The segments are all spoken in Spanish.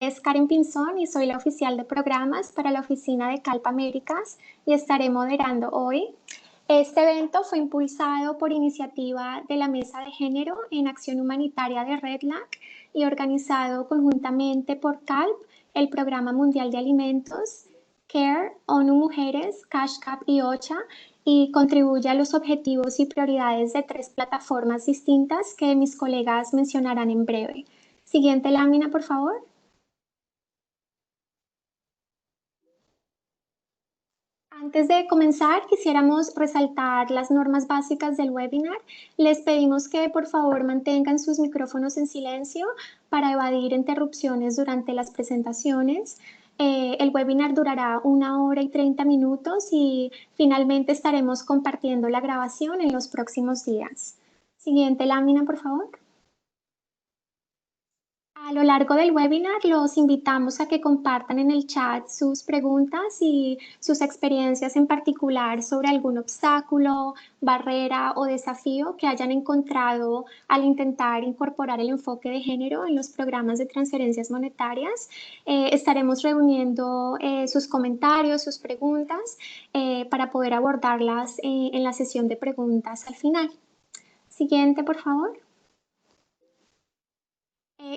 Es Karen Pinzón y soy la oficial de programas para la oficina de Calpa Américas y estaré moderando hoy. Este evento fue impulsado por iniciativa de la Mesa de Género en Acción Humanitaria de REDLAC y organizado conjuntamente por CALP, el Programa Mundial de Alimentos, CARE, ONU Mujeres, CashCap y OCHA, y contribuye a los objetivos y prioridades de 3 plataformas distintas que mis colegas mencionarán en breve. Siguiente lámina, por favor. Antes de comenzar, quisiéramos resaltar las normas básicas del webinar. Les pedimos que por favor mantengan sus micrófonos en silencio para evadir interrupciones durante las presentaciones. El webinar durará 1 hora y 30 minutos y finalmente estaremos compartiendo la grabación en los próximos días. Siguiente lámina, por favor. A lo largo del webinar los invitamos a que compartan en el chat sus preguntas y sus experiencias en particular sobre algún obstáculo, barrera o desafío que hayan encontrado al intentar incorporar el enfoque de género en los programas de transferencias monetarias. Estaremos reuniendo sus comentarios, sus preguntas para poder abordarlas en la sesión de preguntas al final. Siguiente, por favor.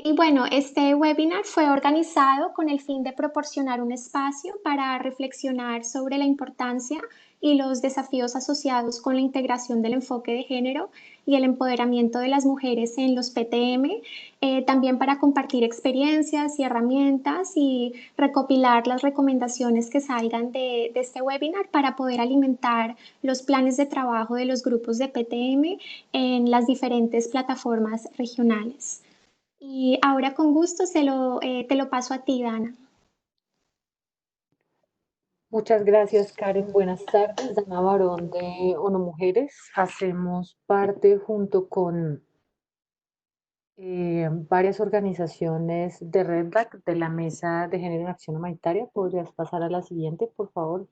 Y bueno, este webinar fue organizado con el fin de proporcionar un espacio para reflexionar sobre la importancia y los desafíos asociados con la integración del enfoque de género y el empoderamiento de las mujeres en los PTM, también para compartir experiencias y herramientas y recopilar las recomendaciones que salgan de este webinar para poder alimentar los planes de trabajo de los grupos de PTM en las diferentes plataformas regionales. Y ahora con gusto te lo paso a ti, Dana. Muchas gracias, Karen. Buenas tardes. Dana Barón de ONU Mujeres. Hacemos parte junto con varias organizaciones de REDLAC de la Mesa de Género en Acción Humanitaria. ¿Podrías pasar a la siguiente, por favor?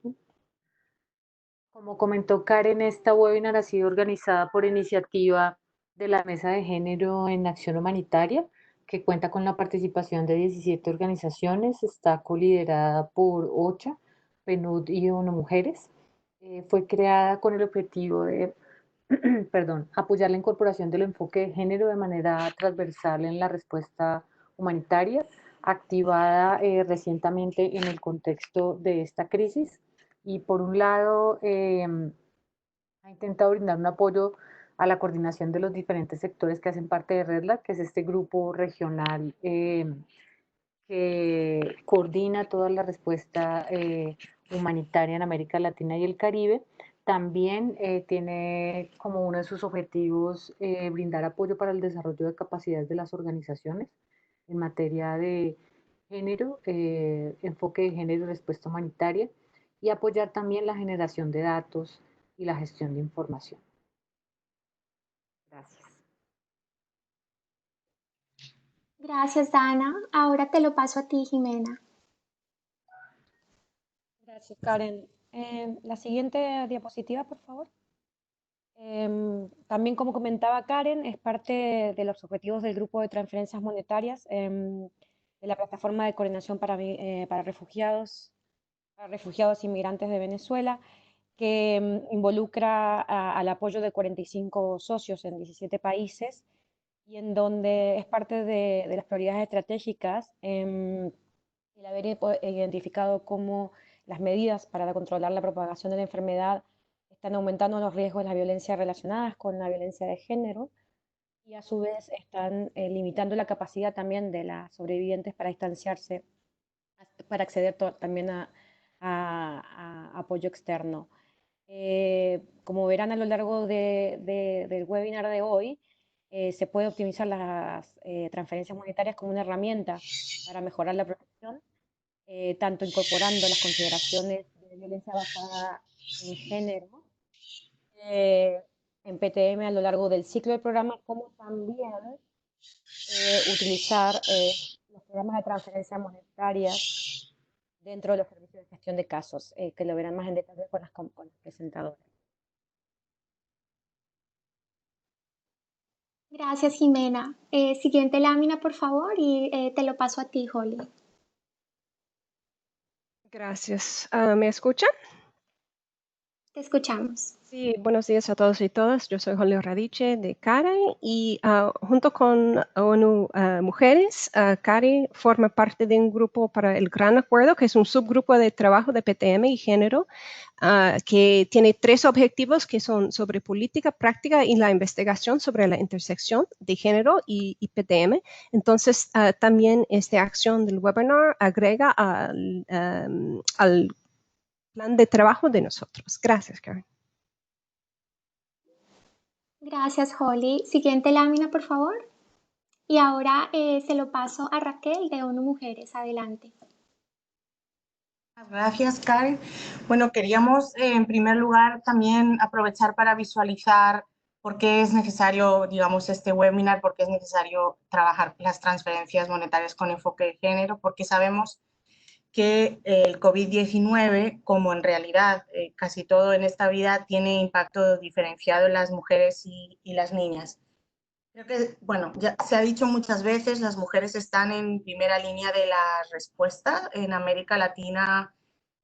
Como comentó Karen, esta webinar ha sido organizada por iniciativa de la Mesa de Género en Acción Humanitaria, que cuenta con la participación de 17 organizaciones, está coliderada por OCHA, PNUD y ONU Mujeres. Fue creada con el objetivo de perdón, apoyar la incorporación del enfoque de género de manera transversal en la respuesta humanitaria, activada recientemente en el contexto de esta crisis. Y por un lado, ha intentado brindar un apoyo a la coordinación de los diferentes sectores que hacen parte de REDLAC, que es este grupo regional que coordina toda la respuesta humanitaria en América Latina y el Caribe. También tiene como uno de sus objetivos brindar apoyo para el desarrollo de capacidades de las organizaciones en materia de género, enfoque de género y respuesta humanitaria, y apoyar también la generación de datos y la gestión de información. Gracias. Gracias, Dana. Ahora te lo paso a ti, Jimena. Gracias, Karen. La siguiente diapositiva, por favor. También, como comentaba Karen, es parte de los objetivos del grupo de transferencias monetarias de la plataforma de coordinación para refugiados e inmigrantes de Venezuela, que involucra al apoyo de 45 socios en 17 países y en donde es parte de las prioridades estratégicas el haber identificado cómo las medidas para controlar la propagación de la enfermedad están aumentando los riesgos de la violencia relacionadas con la violencia de género y a su vez están limitando la capacidad también de las sobrevivientes para distanciarse, para acceder también a apoyo externo. Como verán a lo largo del webinar de hoy, se puede optimizar las transferencias monetarias como una herramienta para mejorar la protección, tanto incorporando las consideraciones de violencia basada en género en PTM a lo largo del ciclo del programa, como también utilizar los programas de transferencia monetaria dentro de los servicios de gestión de casos, que lo verán más en detalle con las presentadoras. Gracias, Jimena. Siguiente lámina, por favor, y te lo paso a ti, Holly. Gracias. ¿Me escuchan? Te escuchamos. Sí, buenos días a todos y todas. Yo soy Julio Radiche de CARE y junto con ONU Mujeres, CARE forma parte de un grupo para el Gran Acuerdo, que es un subgrupo de trabajo de PTM y género, que tiene 3 objetivos que son sobre política, práctica y la investigación sobre la intersección de género y PTM. Entonces, también esta acción del webinar agrega al plan de trabajo de nosotros. Gracias, Karen. Gracias, Holly. Siguiente lámina, por favor. Y ahora se lo paso a Raquel de ONU Mujeres. Adelante. Gracias, Karen. Bueno, queríamos en primer lugar también aprovechar para visualizar por qué es necesario, digamos, este webinar, por qué es necesario trabajar las transferencias monetarias con enfoque de género, porque sabemos que el COVID-19, como en realidad casi todo en esta vida, tiene impacto diferenciado en las mujeres y las niñas. Creo que, bueno, ya se ha dicho muchas veces, las mujeres están en primera línea de la respuesta. En América Latina,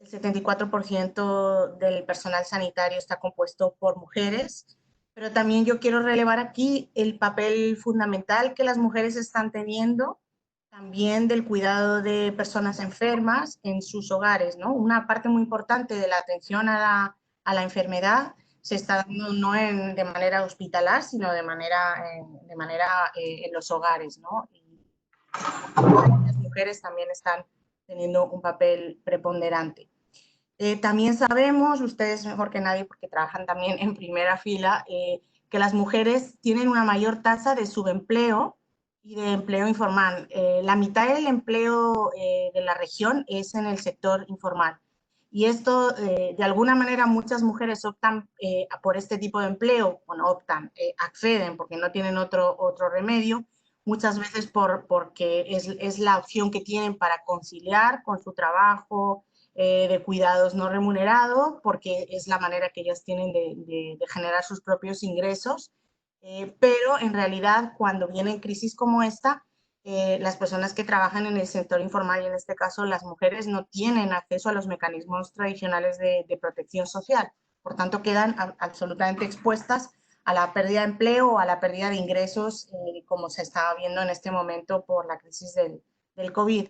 el 74% del personal sanitario está compuesto por mujeres, pero también yo quiero relevar aquí el papel fundamental que las mujeres están teniendo también del cuidado de personas enfermas en sus hogares, ¿no? Una parte muy importante de la atención a la enfermedad se está dando no de manera hospitalar, sino de manera en los hogares, ¿no? Y las mujeres también están teniendo un papel preponderante. También sabemos, ustedes mejor que nadie, porque trabajan también en primera fila, que las mujeres tienen una mayor tasa de subempleo y de empleo informal. La mitad del empleo de la región es en el sector informal. Y esto, de alguna manera, muchas mujeres optan por este tipo de empleo, bueno, acceden porque no tienen otro remedio, muchas veces porque es la opción que tienen para conciliar con su trabajo de cuidados no remunerado, porque es la manera que ellas tienen de generar sus propios ingresos. Pero en realidad, cuando vienen crisis como esta, las personas que trabajan en el sector informal, y en este caso las mujeres, no tienen acceso a los mecanismos tradicionales de protección social. Por tanto, quedan absolutamente expuestas a la pérdida de empleo o a la pérdida de ingresos, como se está viendo en este momento por la crisis del COVID.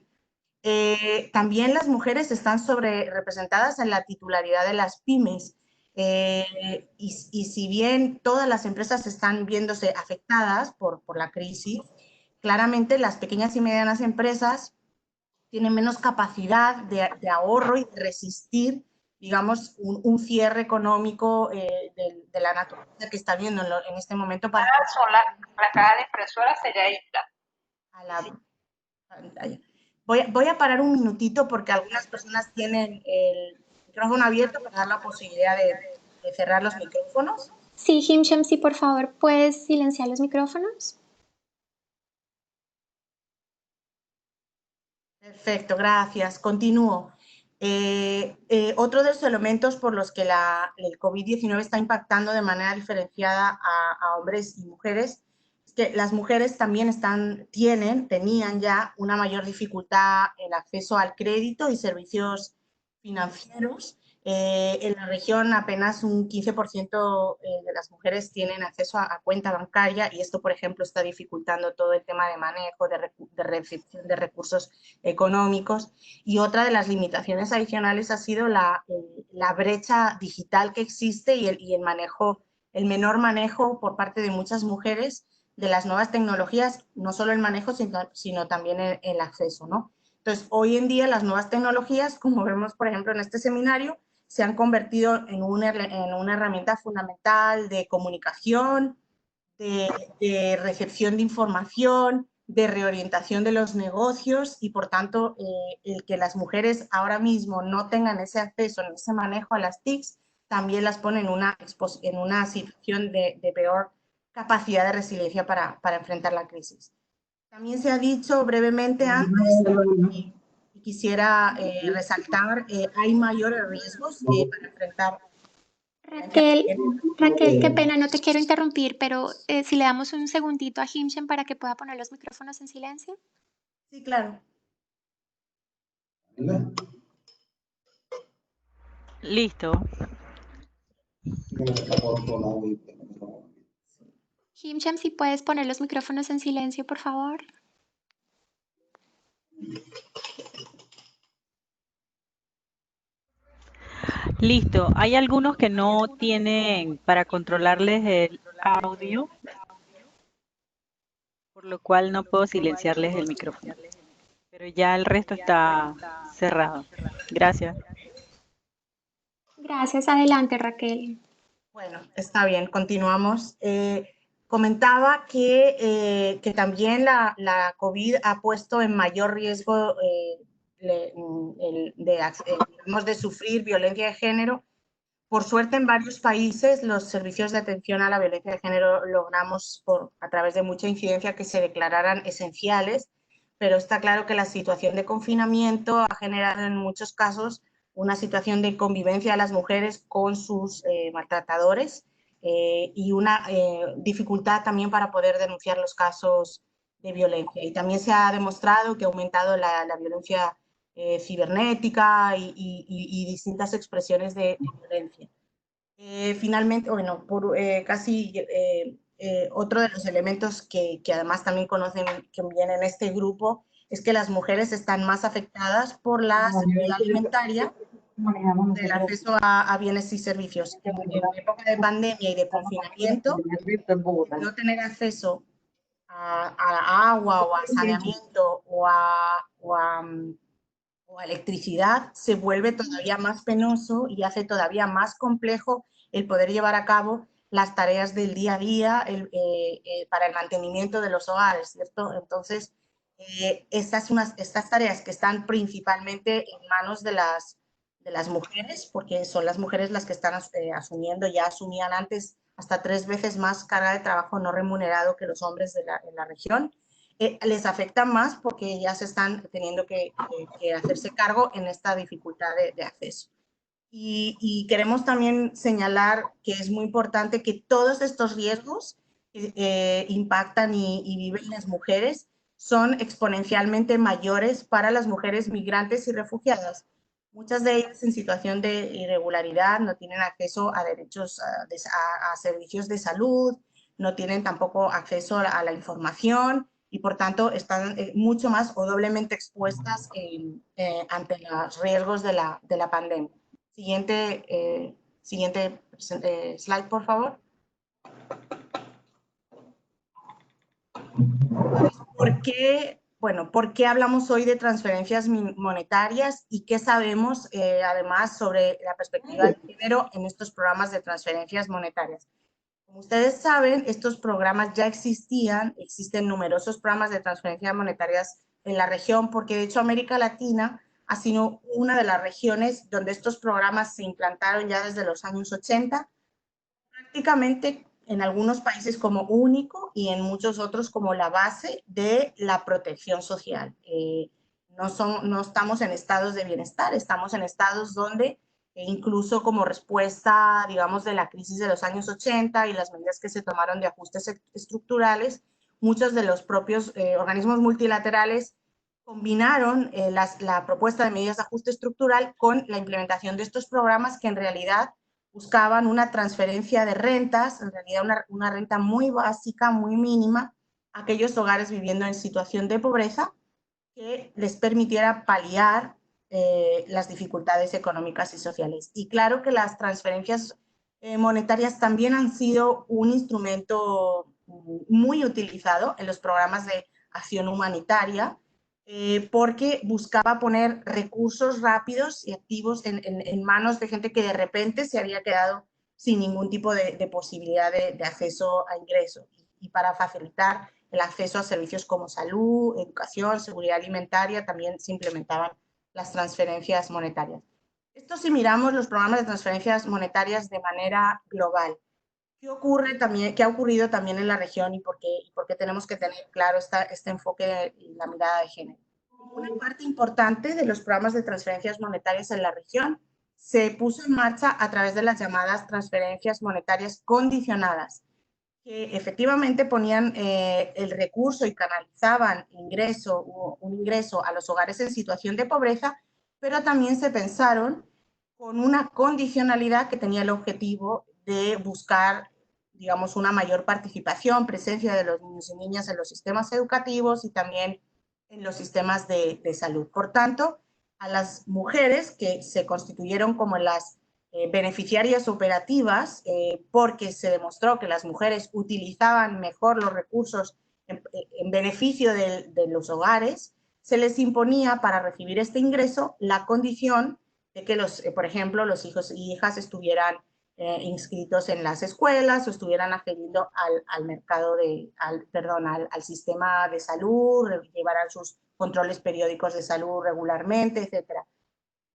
También las mujeres están sobre representadas en la titularidad de las pymes. Y si bien todas las empresas están viéndose afectadas por la crisis, claramente las pequeñas y medianas empresas tienen menos capacidad de ahorro y de resistir, digamos, un cierre económico de la naturaleza que está viendo en este momento para la caja de impresora sería esta. a la pantalla. Voy a parar un minutito porque algunas personas tienen el micrófono abierto para dar la posibilidad de cerrar los micrófonos. Sí, Himshem, sí, por favor, ¿puedes silenciar los micrófonos? Perfecto, gracias. Continúo. Otro de los elementos por los que el COVID-19 está impactando de manera diferenciada a hombres y mujeres es que las mujeres también tenían ya una mayor dificultad en el acceso al crédito y servicios financieros. En la región apenas un 15% de las mujeres tienen acceso a cuenta bancaria, y esto, por ejemplo, está dificultando todo el tema de manejo, de recepción de recursos económicos. Y otra de las limitaciones adicionales ha sido la brecha digital que existe y el menor manejo por parte de muchas mujeres de las nuevas tecnologías, no solo el manejo, sino también el acceso, ¿no? Entonces, hoy en día las nuevas tecnologías, como vemos, por ejemplo, en este seminario, se han convertido en una herramienta fundamental de comunicación, de recepción de información, de reorientación de los negocios, y por tanto el que las mujeres ahora mismo no tengan ese acceso, ese manejo a las TICs, también las pone en una situación de peor capacidad de resiliencia para enfrentar la crisis. También se ha dicho brevemente antes, y quisiera resaltar, hay mayores riesgos para enfrentar. Raquel, qué pena, no te quiero interrumpir, pero si le damos un segundito a Himshem para que pueda poner los micrófonos en silencio. Sí, claro. Listo. Himsham, si puedes poner los micrófonos en silencio, por favor. Listo. Hay algunos que no tienen para controlarles el audio, por lo cual no puedo silenciarles el micrófono. Pero ya el resto está cerrado. Gracias. Gracias, adelante, Raquel. Bueno, está bien, continuamos. Comentaba que también la COVID ha puesto en mayor riesgo digamos, de sufrir violencia de género. Por suerte, en varios países los servicios de atención a la violencia de género logramos, a través de mucha incidencia, que se declararan esenciales, pero está claro que la situación de confinamiento ha generado en muchos casos una situación de convivencia de las mujeres con sus maltratadores y una dificultad también para poder denunciar los casos de violencia. Y también se ha demostrado que ha aumentado la violencia cibernética y distintas expresiones de violencia. Finalmente, bueno, otro de los elementos que además también conocen que vienen en este grupo es que las mujeres están más afectadas por la seguridad alimentaria, del acceso a bienes y servicios. En época de pandemia y de confinamiento, no tener acceso a agua o a saneamiento o a electricidad se vuelve todavía más penoso y hace todavía más complejo el poder llevar a cabo las tareas del día a día para el mantenimiento de los hogares, ¿cierto? Entonces, estas tareas que están principalmente en manos de las mujeres, porque son las mujeres las que están asumiendo, ya asumían antes hasta 3 veces más carga de trabajo no remunerado que los hombres de la región, les afecta más porque ellas están teniendo que hacerse cargo en esta dificultad de acceso. Y queremos también señalar que es muy importante que todos estos riesgos impactan y viven las mujeres son exponencialmente mayores para las mujeres migrantes y refugiadas. Muchas de ellas en situación de irregularidad no tienen acceso a derechos, a servicios de salud, no tienen tampoco acceso a la información y por tanto están mucho más o doblemente expuestas ante los riesgos de la pandemia. Siguiente slide, por favor. ¿Por qué hablamos hoy de transferencias monetarias y qué sabemos además sobre la perspectiva de género en estos programas de transferencias monetarias? Como ustedes saben, estos programas ya existen numerosos programas de transferencias monetarias en la región, porque de hecho América Latina ha sido una de las regiones donde estos programas se implantaron ya desde los años 80, prácticamente en algunos países como único y en muchos otros como la base de la protección social. No estamos en estados de bienestar, estamos en estados donde incluso como respuesta, digamos, de la crisis de los años 80 y las medidas que se tomaron de ajustes estructurales, muchos de los propios organismos multilaterales combinaron la propuesta de medidas de ajuste estructural con la implementación de estos programas que en realidad buscaban una transferencia de rentas, en realidad una renta muy básica, muy mínima, a aquellos hogares viviendo en situación de pobreza que les permitiera paliar las dificultades económicas y sociales. Y claro que las transferencias monetarias también han sido un instrumento muy utilizado en los programas de acción humanitaria, porque buscaba poner recursos rápidos y activos en manos de gente que de repente se había quedado sin ningún tipo de posibilidad de acceso a ingresos y para facilitar el acceso a servicios como salud, educación, seguridad alimentaria, también se implementaban las transferencias monetarias. Esto si miramos los programas de transferencias monetarias de manera global. ¿Qué ha ocurrido también en la región y por qué tenemos que tener claro este enfoque y la mirada de género? Una parte importante de los programas de transferencias monetarias en la región se puso en marcha a través de las llamadas transferencias monetarias condicionadas, que efectivamente ponían el recurso y canalizaban un ingreso a los hogares en situación de pobreza, pero también se pensaron con una condicionalidad que tenía el objetivo de buscar, digamos, una mayor participación, presencia de los niños y niñas en los sistemas educativos y también en los sistemas de salud. Por tanto, a las mujeres que se constituyeron como las beneficiarias operativas, porque se demostró que las mujeres utilizaban mejor los recursos en beneficio de los hogares, se les imponía para recibir este ingreso la condición de que por ejemplo, los hijos y hijas estuvieran inscritos en las escuelas o estuvieran accediendo al mercado al sistema de salud, llevaran sus controles periódicos de salud regularmente, etcétera.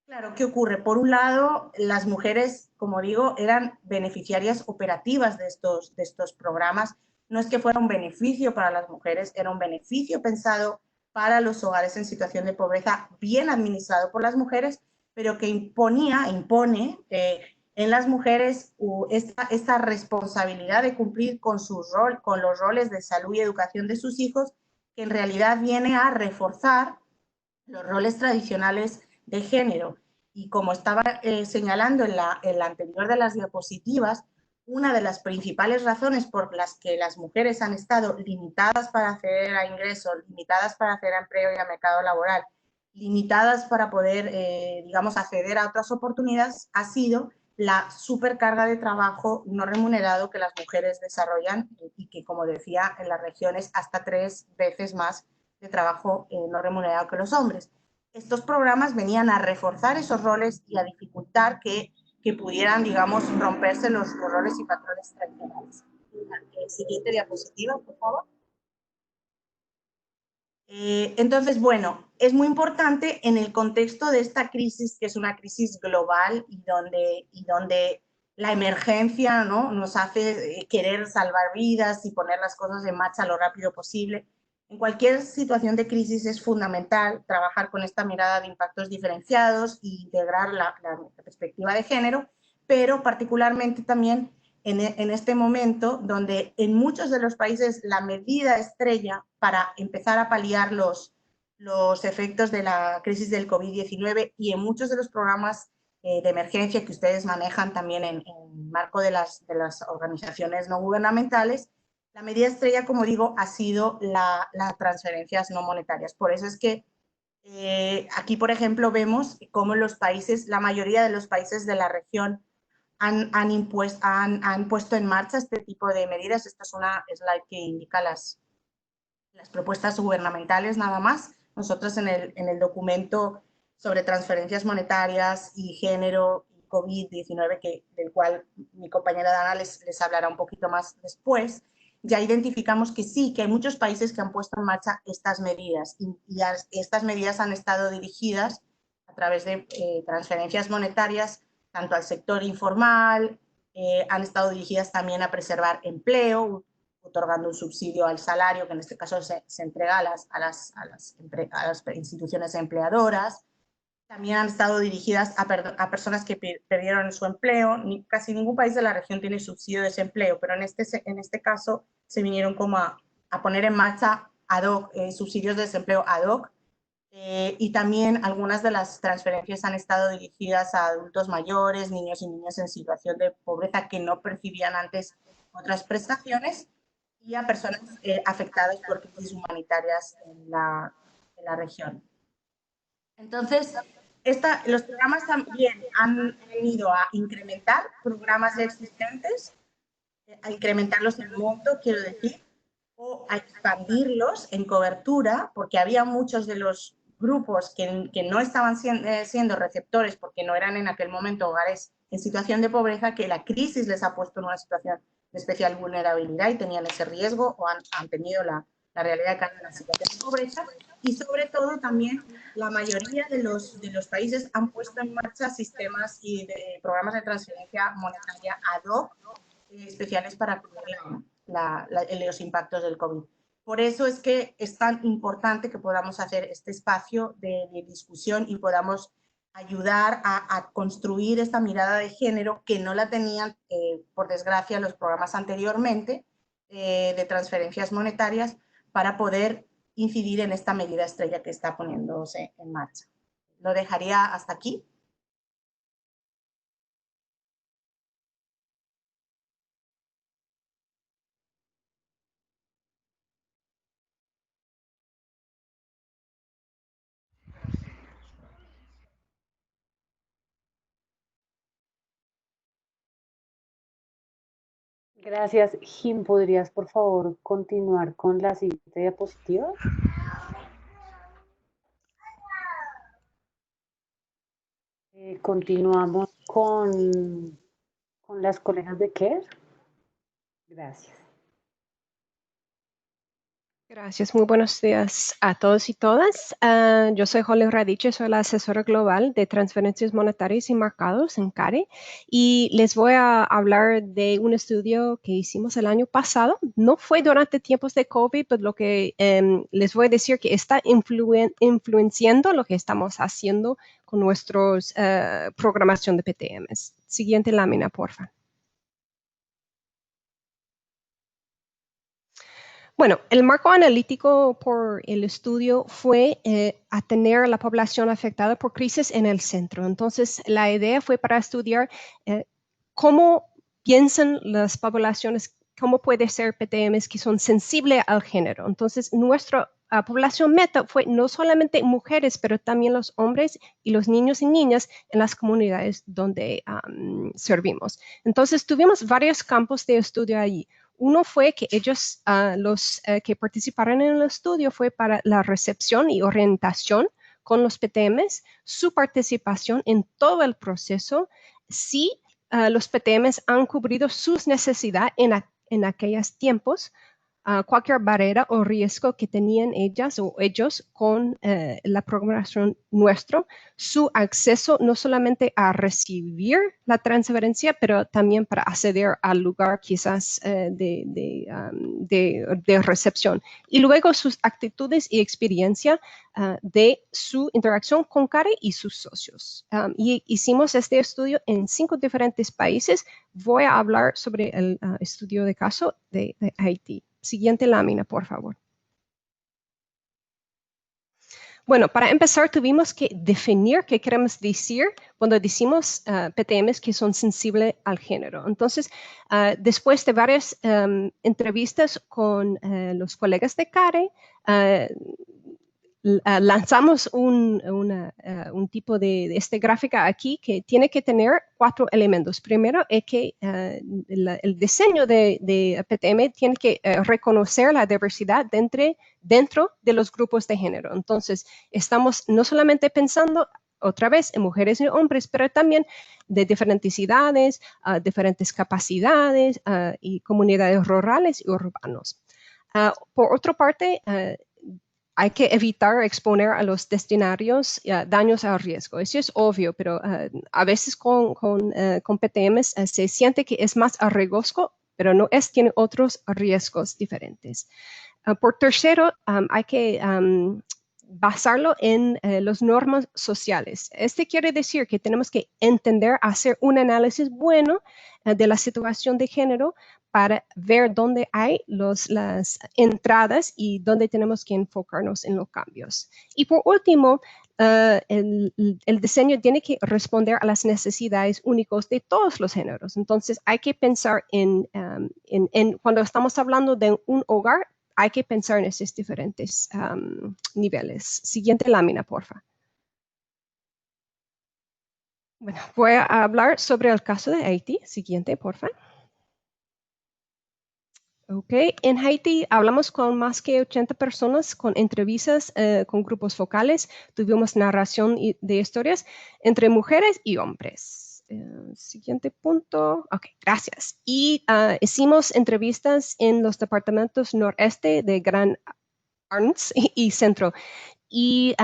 Claro, ¿qué ocurre? Por un lado, las mujeres, como digo, eran beneficiarias operativas de estos programas. No es que fuera un beneficio para las mujeres, era un beneficio pensado para los hogares en situación de pobreza, bien administrado por las mujeres, pero que impone en las mujeres esta responsabilidad de cumplir con con los roles de salud y educación de sus hijos, que en realidad viene a reforzar los roles tradicionales de género. Y como estaba señalando en la anterior de las diapositivas, una de las principales razones por las que las mujeres han estado limitadas para acceder a ingresos, limitadas para acceder a empleo y a mercado laboral, limitadas para poder, digamos, acceder a otras oportunidades, ha sido la supercarga de trabajo no remunerado que las mujeres desarrollan y que, como decía, en las regiones hasta 3 veces más de trabajo no remunerado que los hombres. Estos programas venían a reforzar esos roles y a dificultar que pudieran, digamos, romperse los roles y patrones tradicionales. Siguiente diapositiva, por favor. Entonces, bueno, es muy importante en el contexto de esta crisis, que es una crisis global y donde la emergencia, ¿no?, nos hace querer salvar vidas y poner las cosas en marcha lo rápido posible. En cualquier situación de crisis es fundamental trabajar con esta mirada de impactos diferenciados e integrar la perspectiva de género, pero particularmente también en este momento donde en muchos de los países la medida estrella para empezar a paliar los efectos de la crisis del COVID-19 y en muchos de los programas de emergencia que ustedes manejan también en marco de las organizaciones no gubernamentales, la medida estrella, como digo, ha sido las transferencias no monetarias. Por eso es que aquí, por ejemplo, vemos cómo la mayoría de los países de la región han puesto en marcha este tipo de medidas. Esta es una slide que indica las propuestas gubernamentales nada más. Nosotros en el documento sobre transferencias monetarias y género y COVID-19, del cual mi compañera Dana les hablará un poquito más después, ya identificamos que sí, que hay muchos países que han puesto en marcha estas medidas y estas medidas han estado dirigidas a través de transferencias monetarias tanto al sector informal, han estado dirigidas también a preservar empleo, otorgando un subsidio al salario, que en este caso se entrega a las instituciones empleadoras. También han estado dirigidas a personas que perdieron su empleo. Casi ningún país de la región tiene subsidio de desempleo, pero en este caso se vinieron como a poner en marcha ad hoc, subsidios de desempleo ad hoc. Y también algunas de las transferencias han estado dirigidas a adultos mayores, niños y niñas en situación de pobreza que no percibían antes otras prestaciones y a personas afectadas por crisis humanitarias en la región. Entonces, los programas también han venido a incrementar programas ya existentes, a incrementarlos en monto, quiero decir, o a expandirlos en cobertura, porque había muchos de los grupos que no estaban siendo receptores porque no eran en aquel momento hogares en situación de pobreza, que la crisis les ha puesto en una situación de especial vulnerabilidad y tenían ese riesgo o han tenido la realidad de caer en la situación de pobreza. Y sobre todo también la mayoría de los países han puesto en marcha sistemas y programas de transferencia monetaria ad hoc especiales para cubrir los impactos del COVID. Por eso es que es tan importante que podamos hacer este espacio de discusión y podamos ayudar a construir esta mirada de género que no la tenían, por desgracia, los programas anteriormente de transferencias monetarias, para poder incidir en esta medida estrella que está poniéndose en marcha. Lo dejaría hasta aquí. Gracias. Jim, ¿podrías por favor continuar con la siguiente diapositiva? Continuamos con las colegas de CARE. Gracias. Gracias, muy buenos días a todos y todas. Yo soy Holly Radiche, soy la asesora global de transferencias monetarias y mercados en CARE y les voy a hablar de un estudio que hicimos el año pasado. No fue durante tiempos de COVID, pero lo que les voy a decir que está influenciando lo que estamos haciendo con nuestra programación de PTMs. Siguiente lámina, por favor. Bueno, el marco analítico por el estudio fue a tener a la población afectada por crisis en el centro. Entonces, la idea fue para estudiar cómo piensan las poblaciones, cómo puede ser PTMs que son sensibles al género. Entonces, nuestra población meta fue no solamente mujeres, pero también los hombres y los niños y niñas en las comunidades donde servimos. Entonces, tuvimos varios campos de estudio allí. Uno fue que ellos, los que participaron en el estudio, fue para la recepción y orientación con los PTMs, su participación en todo el proceso, si los PTMs han cubrido sus necesidades en aquellos tiempos, cualquier barrera o riesgo que tenían ellas o ellos con la programación nuestra, su acceso no solamente a recibir la transferencia, pero también para acceder al lugar quizás de recepción. Y luego sus actitudes y experiencia de su interacción con CARE y sus socios. Y hicimos este estudio en 5 diferentes países. Voy a hablar sobre el estudio de caso de Haití. Siguiente lámina, por favor. Bueno, para empezar tuvimos que definir qué queremos decir cuando decimos PTMs que son sensibles al género. Entonces, después de varias entrevistas con los colegas de CARE, lanzamos un tipo de esta gráfica aquí que tiene que tener 4 elementos. Primero es que el diseño de PTM tiene que reconocer la diversidad dentro de los grupos de género. Entonces, estamos no solamente pensando otra vez en mujeres y hombres, pero también de diferentes edades, diferentes capacidades y comunidades rurales y urbanos. Por otra parte, hay que evitar exponer a los destinatarios daños a riesgo. Eso es obvio, pero a veces con PTMs se siente que es más riesgoso, pero no es, tiene otros riesgos diferentes. Por tercero, hay que basarlo en las normas sociales. Este quiere decir que tenemos que entender, hacer un análisis bueno de la situación de género para ver dónde hay las entradas y dónde tenemos que enfocarnos en los cambios. Y por último, el diseño tiene que responder a las necesidades únicas de todos los géneros. Entonces, hay que pensar cuando estamos hablando de un hogar, hay que pensar en esos diferentes niveles. Siguiente lámina, por favor. Bueno, voy a hablar sobre el caso de Haití. Siguiente, por favor. Ok, en Haití hablamos con más que 80 personas, con entrevistas con grupos focales. Tuvimos narración de historias entre mujeres y hombres. Siguiente punto. Ok, gracias. Y hicimos entrevistas en los departamentos noreste de Gran Arns y Centro. Y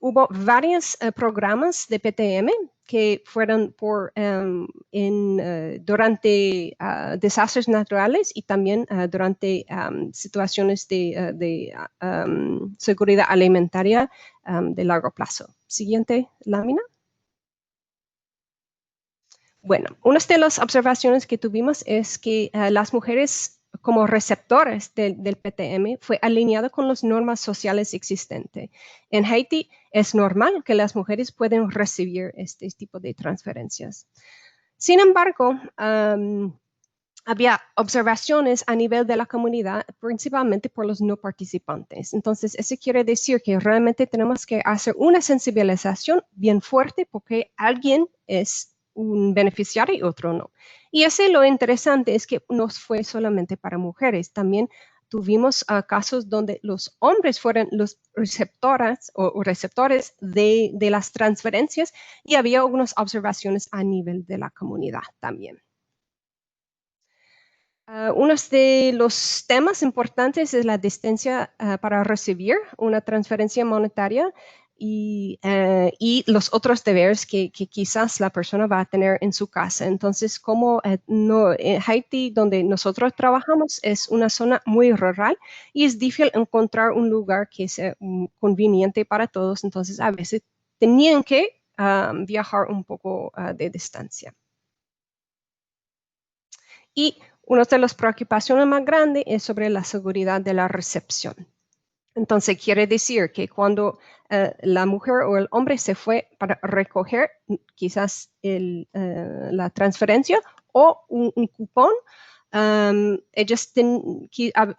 hubo varios programas de PTM que fueron durante desastres naturales y también durante situaciones de seguridad alimentaria de largo plazo. Siguiente lámina. Bueno, una de las observaciones que tuvimos es que las mujeres como receptores del PTM fue alineado con las normas sociales existentes. En Haití es normal que las mujeres pueden recibir este tipo de transferencias. Sin embargo, había observaciones a nivel de la comunidad, principalmente por los no participantes. Entonces, eso quiere decir que realmente tenemos que hacer una sensibilización bien fuerte porque alguien es un beneficiario y otro no. Y lo interesante es que no fue solamente para mujeres, también tuvimos casos donde los hombres fueron los receptores o receptores de las transferencias y había algunas observaciones a nivel de la comunidad también. Uno de los temas importantes es la distancia para recibir una transferencia monetaria y los otros deberes que quizás la persona va a tener en su casa. Entonces, como en Haití, donde nosotros trabajamos, es una zona muy rural y es difícil encontrar un lugar que sea conveniente para todos. Entonces, a veces tenían que viajar un poco de distancia. Y una de las preocupaciones más grandes es sobre la seguridad de la recepción. Entonces, quiere decir que cuando la mujer o el hombre se fue para recoger quizás la transferencia o un cupón,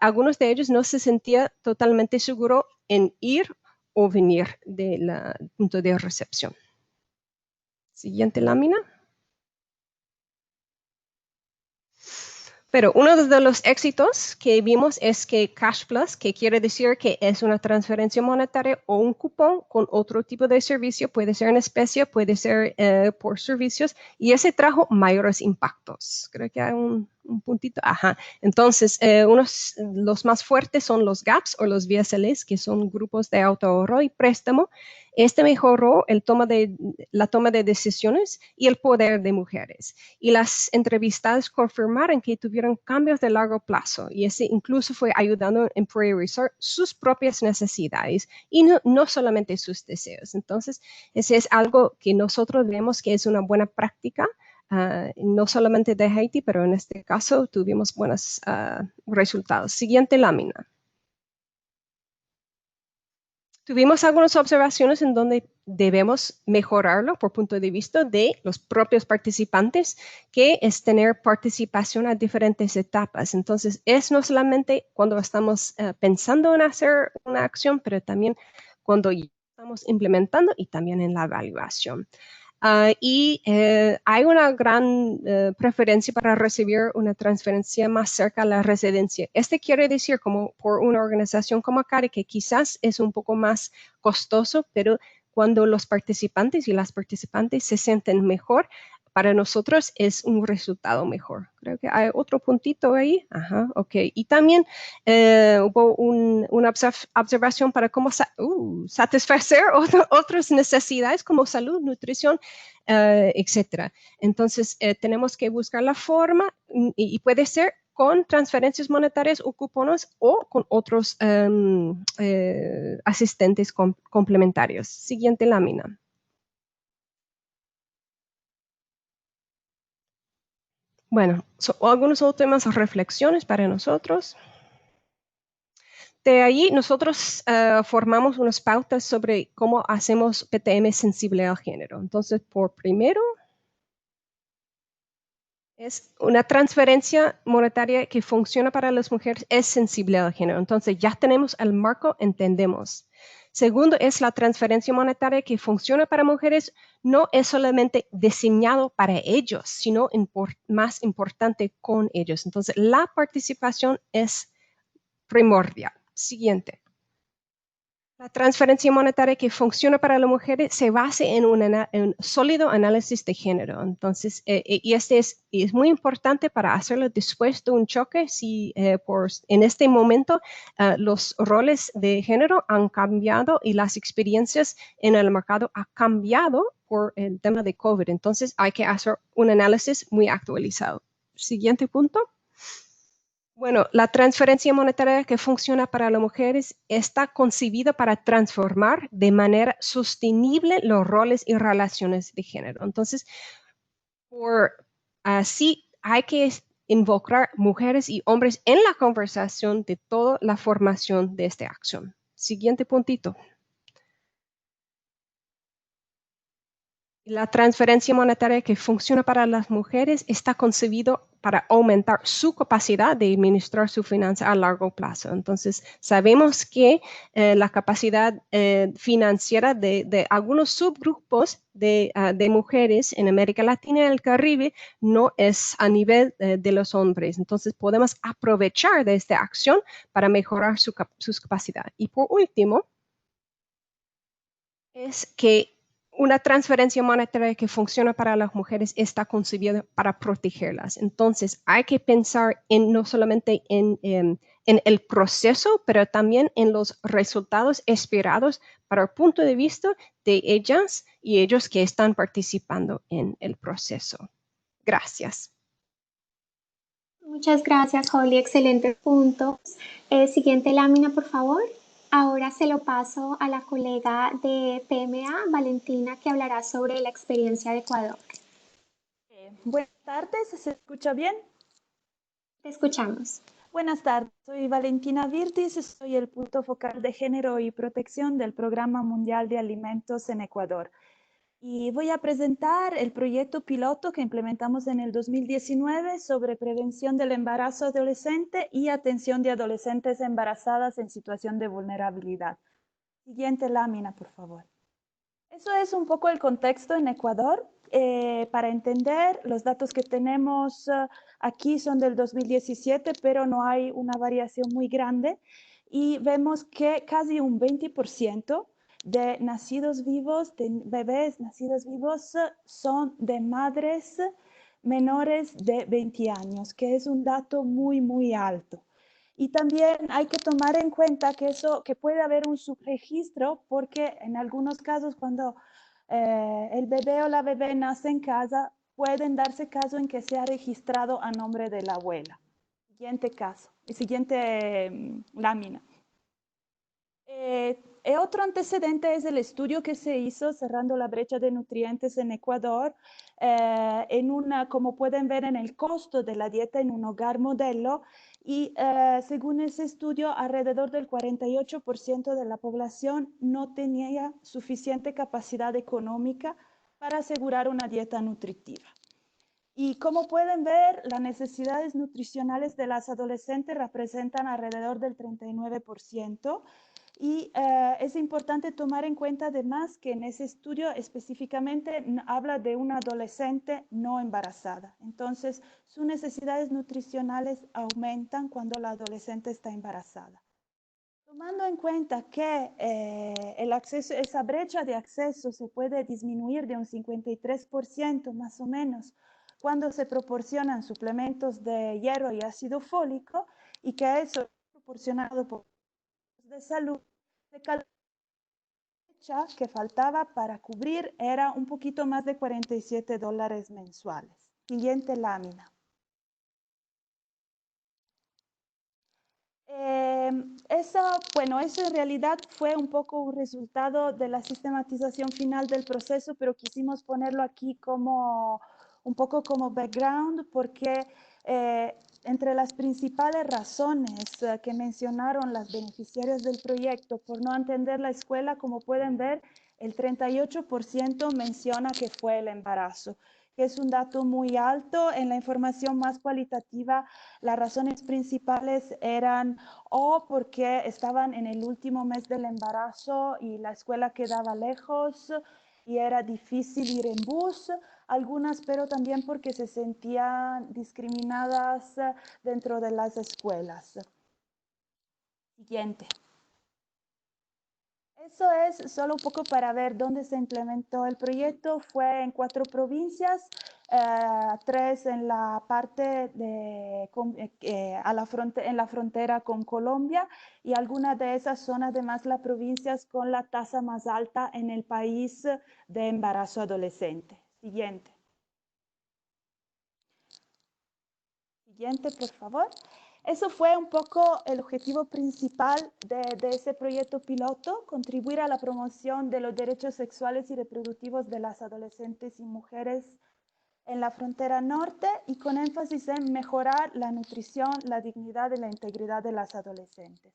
algunos de ellos no se sentían totalmente seguros en ir o venir del punto de recepción. Siguiente lámina. Pero uno de los éxitos que vimos es que Cash Plus, que quiere decir que es una transferencia monetaria o un cupón con otro tipo de servicio, puede ser en especie, puede ser por servicios, y ese trajo mayores impactos. Creo que hay un puntito. Ajá. Entonces, los más fuertes son los GAPs o los VSLs, que son grupos de autoahorro y préstamo. Este mejoró la toma de decisiones y el poder de mujeres. Y las entrevistadas confirmaron que tuvieron cambios de largo plazo y ese incluso fue ayudando en priorizar sus propias necesidades y no solamente sus deseos. Entonces, ese es algo que nosotros vemos que es una buena práctica, no solamente de Haití, pero en este caso tuvimos buenos resultados. Siguiente lámina. Tuvimos algunas observaciones en donde debemos mejorarlo por punto de vista de los propios participantes, que es tener participación a diferentes etapas. Entonces, es no solamente cuando estamos pensando en hacer una acción, pero también cuando ya estamos implementando y también en la evaluación. Hay una gran preferencia para recibir una transferencia más cerca a la residencia. Quiere decir como por una organización como CARE, que quizás es un poco más costoso, pero cuando los participantes y las participantes se sienten mejor, para nosotros es un resultado mejor. Creo que hay otro puntito ahí. Ajá, ok. Y también hubo una observación para cómo satisfacer otras necesidades como salud, nutrición, etcétera. Entonces, tenemos que buscar la forma y puede ser con transferencias monetarias o cupones o con otros asistentes complementarios. Siguiente lámina. Bueno, algunos últimas reflexiones para nosotros. De allí nosotros formamos unas pautas sobre cómo hacemos PTM sensible al género. Entonces, por primero, es una transferencia monetaria que funciona para las mujeres, es sensible al género. Entonces, ya tenemos el marco, entendemos. Segundo, es la transferencia monetaria que funciona para mujeres, no es solamente diseñado para ellos, sino más importante con ellos. Entonces, la participación es primordial. Siguiente. La transferencia monetaria que funciona para las mujeres se basa en un sólido análisis de género. Entonces, y es muy importante para hacerlo después de un choque, si en este momento los roles de género han cambiado y las experiencias en el mercado han cambiado por el tema de COVID. Entonces, hay que hacer un análisis muy actualizado. Siguiente punto. Bueno, la transferencia monetaria que funciona para las mujeres está concebida para transformar de manera sostenible los roles y relaciones de género. Entonces, así hay que involucrar mujeres y hombres en la conversación de toda la formación de esta acción. Siguiente puntito. La transferencia monetaria que funciona para las mujeres está concebido para aumentar su capacidad de administrar su finanza a largo plazo. Entonces, sabemos que la capacidad financiera de algunos subgrupos de mujeres en América Latina y el Caribe no es a nivel de los hombres. Entonces, podemos aprovechar de esta acción para mejorar sus capacidades. Y por último, es que una transferencia monetaria que funciona para las mujeres está concebida para protegerlas. Entonces, hay que pensar no solamente en el proceso, pero también en los resultados esperados para el punto de vista de ellas y ellos que están participando en el proceso. Gracias. Muchas gracias, Holly. Excelentes puntos. Siguiente lámina, por favor. Ahora se lo paso a la colega de PMA, Valentina, que hablará sobre la experiencia de Ecuador. Buenas tardes, ¿se escucha bien? Te escuchamos. Buenas tardes, soy Valentina Virtis, soy el punto focal de género y protección del Programa Mundial de Alimentos en Ecuador. Y voy a presentar el proyecto piloto que implementamos en el 2019 sobre prevención del embarazo adolescente y atención de adolescentes embarazadas en situación de vulnerabilidad. Siguiente lámina, por favor. Eso es un poco el contexto en Ecuador. Para entender, los datos que tenemos aquí son del 2017, pero no hay una variación muy grande. Y vemos que casi un 20% de nacidos vivos, de bebés nacidos vivos, son de madres menores de 20 años, que es un dato muy, muy alto. Y también hay que tomar en cuenta que puede haber un subregistro porque en algunos casos cuando el bebé o la bebé nace en casa, pueden darse caso en que sea registrado a nombre de la abuela. Siguiente caso, siguiente lámina. Otro antecedente es el estudio que se hizo cerrando la brecha de nutrientes en Ecuador, como pueden ver en el costo de la dieta en un hogar modelo, y según ese estudio, alrededor del 48% de la población no tenía suficiente capacidad económica para asegurar una dieta nutritiva. Y como pueden ver, las necesidades nutricionales de las adolescentes representan alrededor del 39%. Y es importante tomar en cuenta además que en ese estudio específicamente habla de una adolescente no embarazada. Entonces, sus necesidades nutricionales aumentan cuando la adolescente está embarazada. Tomando en cuenta que esa brecha de acceso se puede disminuir de un 53% más o menos cuando se proporcionan suplementos de hierro y ácido fólico, y que eso es proporcionado por de salud, de que faltaba para cubrir era un poquito más de $47 mensuales. Siguiente lámina. Eso en realidad fue un poco un resultado de la sistematización final del proceso, pero quisimos ponerlo aquí como un poco como background porque entre las principales razones que mencionaron las beneficiarias del proyecto por no atender la escuela, como pueden ver, el 38% menciona que fue el embarazo, que es un dato muy alto. En la información más cualitativa, las razones principales eran o porque estaban en el último mes del embarazo y la escuela quedaba lejos y era difícil ir en bus, algunas, pero también porque se sentían discriminadas dentro de las escuelas. Siguiente. Eso es solo un poco para ver dónde se implementó el proyecto. Fue en 4 provincias, 3 en la parte en la frontera con Colombia, y algunas de esas son además las provincias con la tasa más alta en el país de embarazo adolescente. Siguiente. Siguiente, por favor. Eso fue un poco el objetivo principal de ese proyecto piloto, contribuir a la promoción de los derechos sexuales y reproductivos de las adolescentes y mujeres en la frontera norte, y con énfasis en mejorar la nutrición, la dignidad y la integridad de las adolescentes.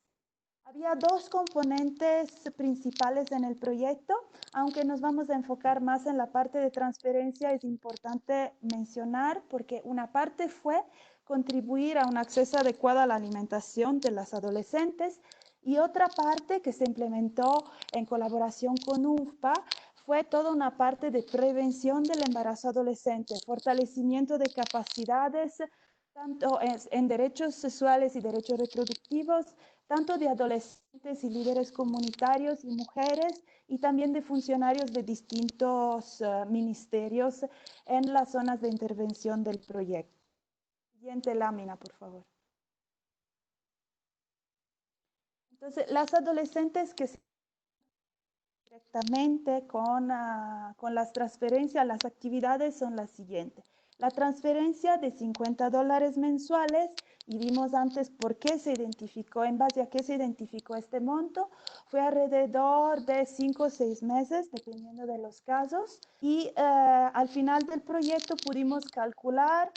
Había dos componentes principales en el proyecto, aunque nos vamos a enfocar más en la parte de transferencia, es importante mencionar porque una parte fue contribuir a un acceso adecuado a la alimentación de las adolescentes y otra parte que se implementó en colaboración con UNFPA fue toda una parte de prevención del embarazo adolescente, fortalecimiento de capacidades tanto en derechos sexuales y derechos reproductivos, tanto de adolescentes y líderes comunitarios y mujeres, y también de funcionarios de distintos ministerios en las zonas de intervención del proyecto. Siguiente lámina, por favor. Entonces, las adolescentes que se directamente con las transferencias, las actividades son las siguientes. La transferencia de $50 mensuales, y vimos antes por qué se identificó, en base a qué se identificó este monto, fue alrededor de 5 o 6 meses, dependiendo de los casos, y al final del proyecto pudimos calcular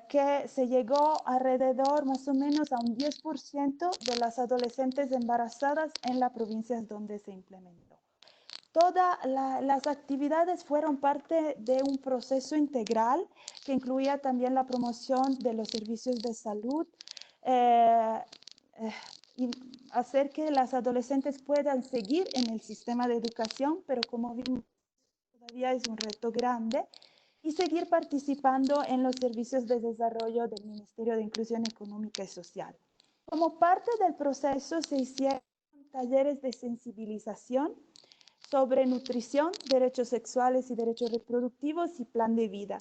que se llegó alrededor más o menos a un 10% de las adolescentes embarazadas en las provincias donde se implementó. Todas las actividades fueron parte de un proceso integral que incluía también la promoción de los servicios de salud y hacer que las adolescentes puedan seguir en el sistema de educación, pero como vimos, todavía es un reto grande, y seguir participando en los servicios de desarrollo del Ministerio de Inclusión Económica y Social. Como parte del proceso se hicieron talleres de sensibilización sobre nutrición, derechos sexuales y derechos reproductivos y plan de vida.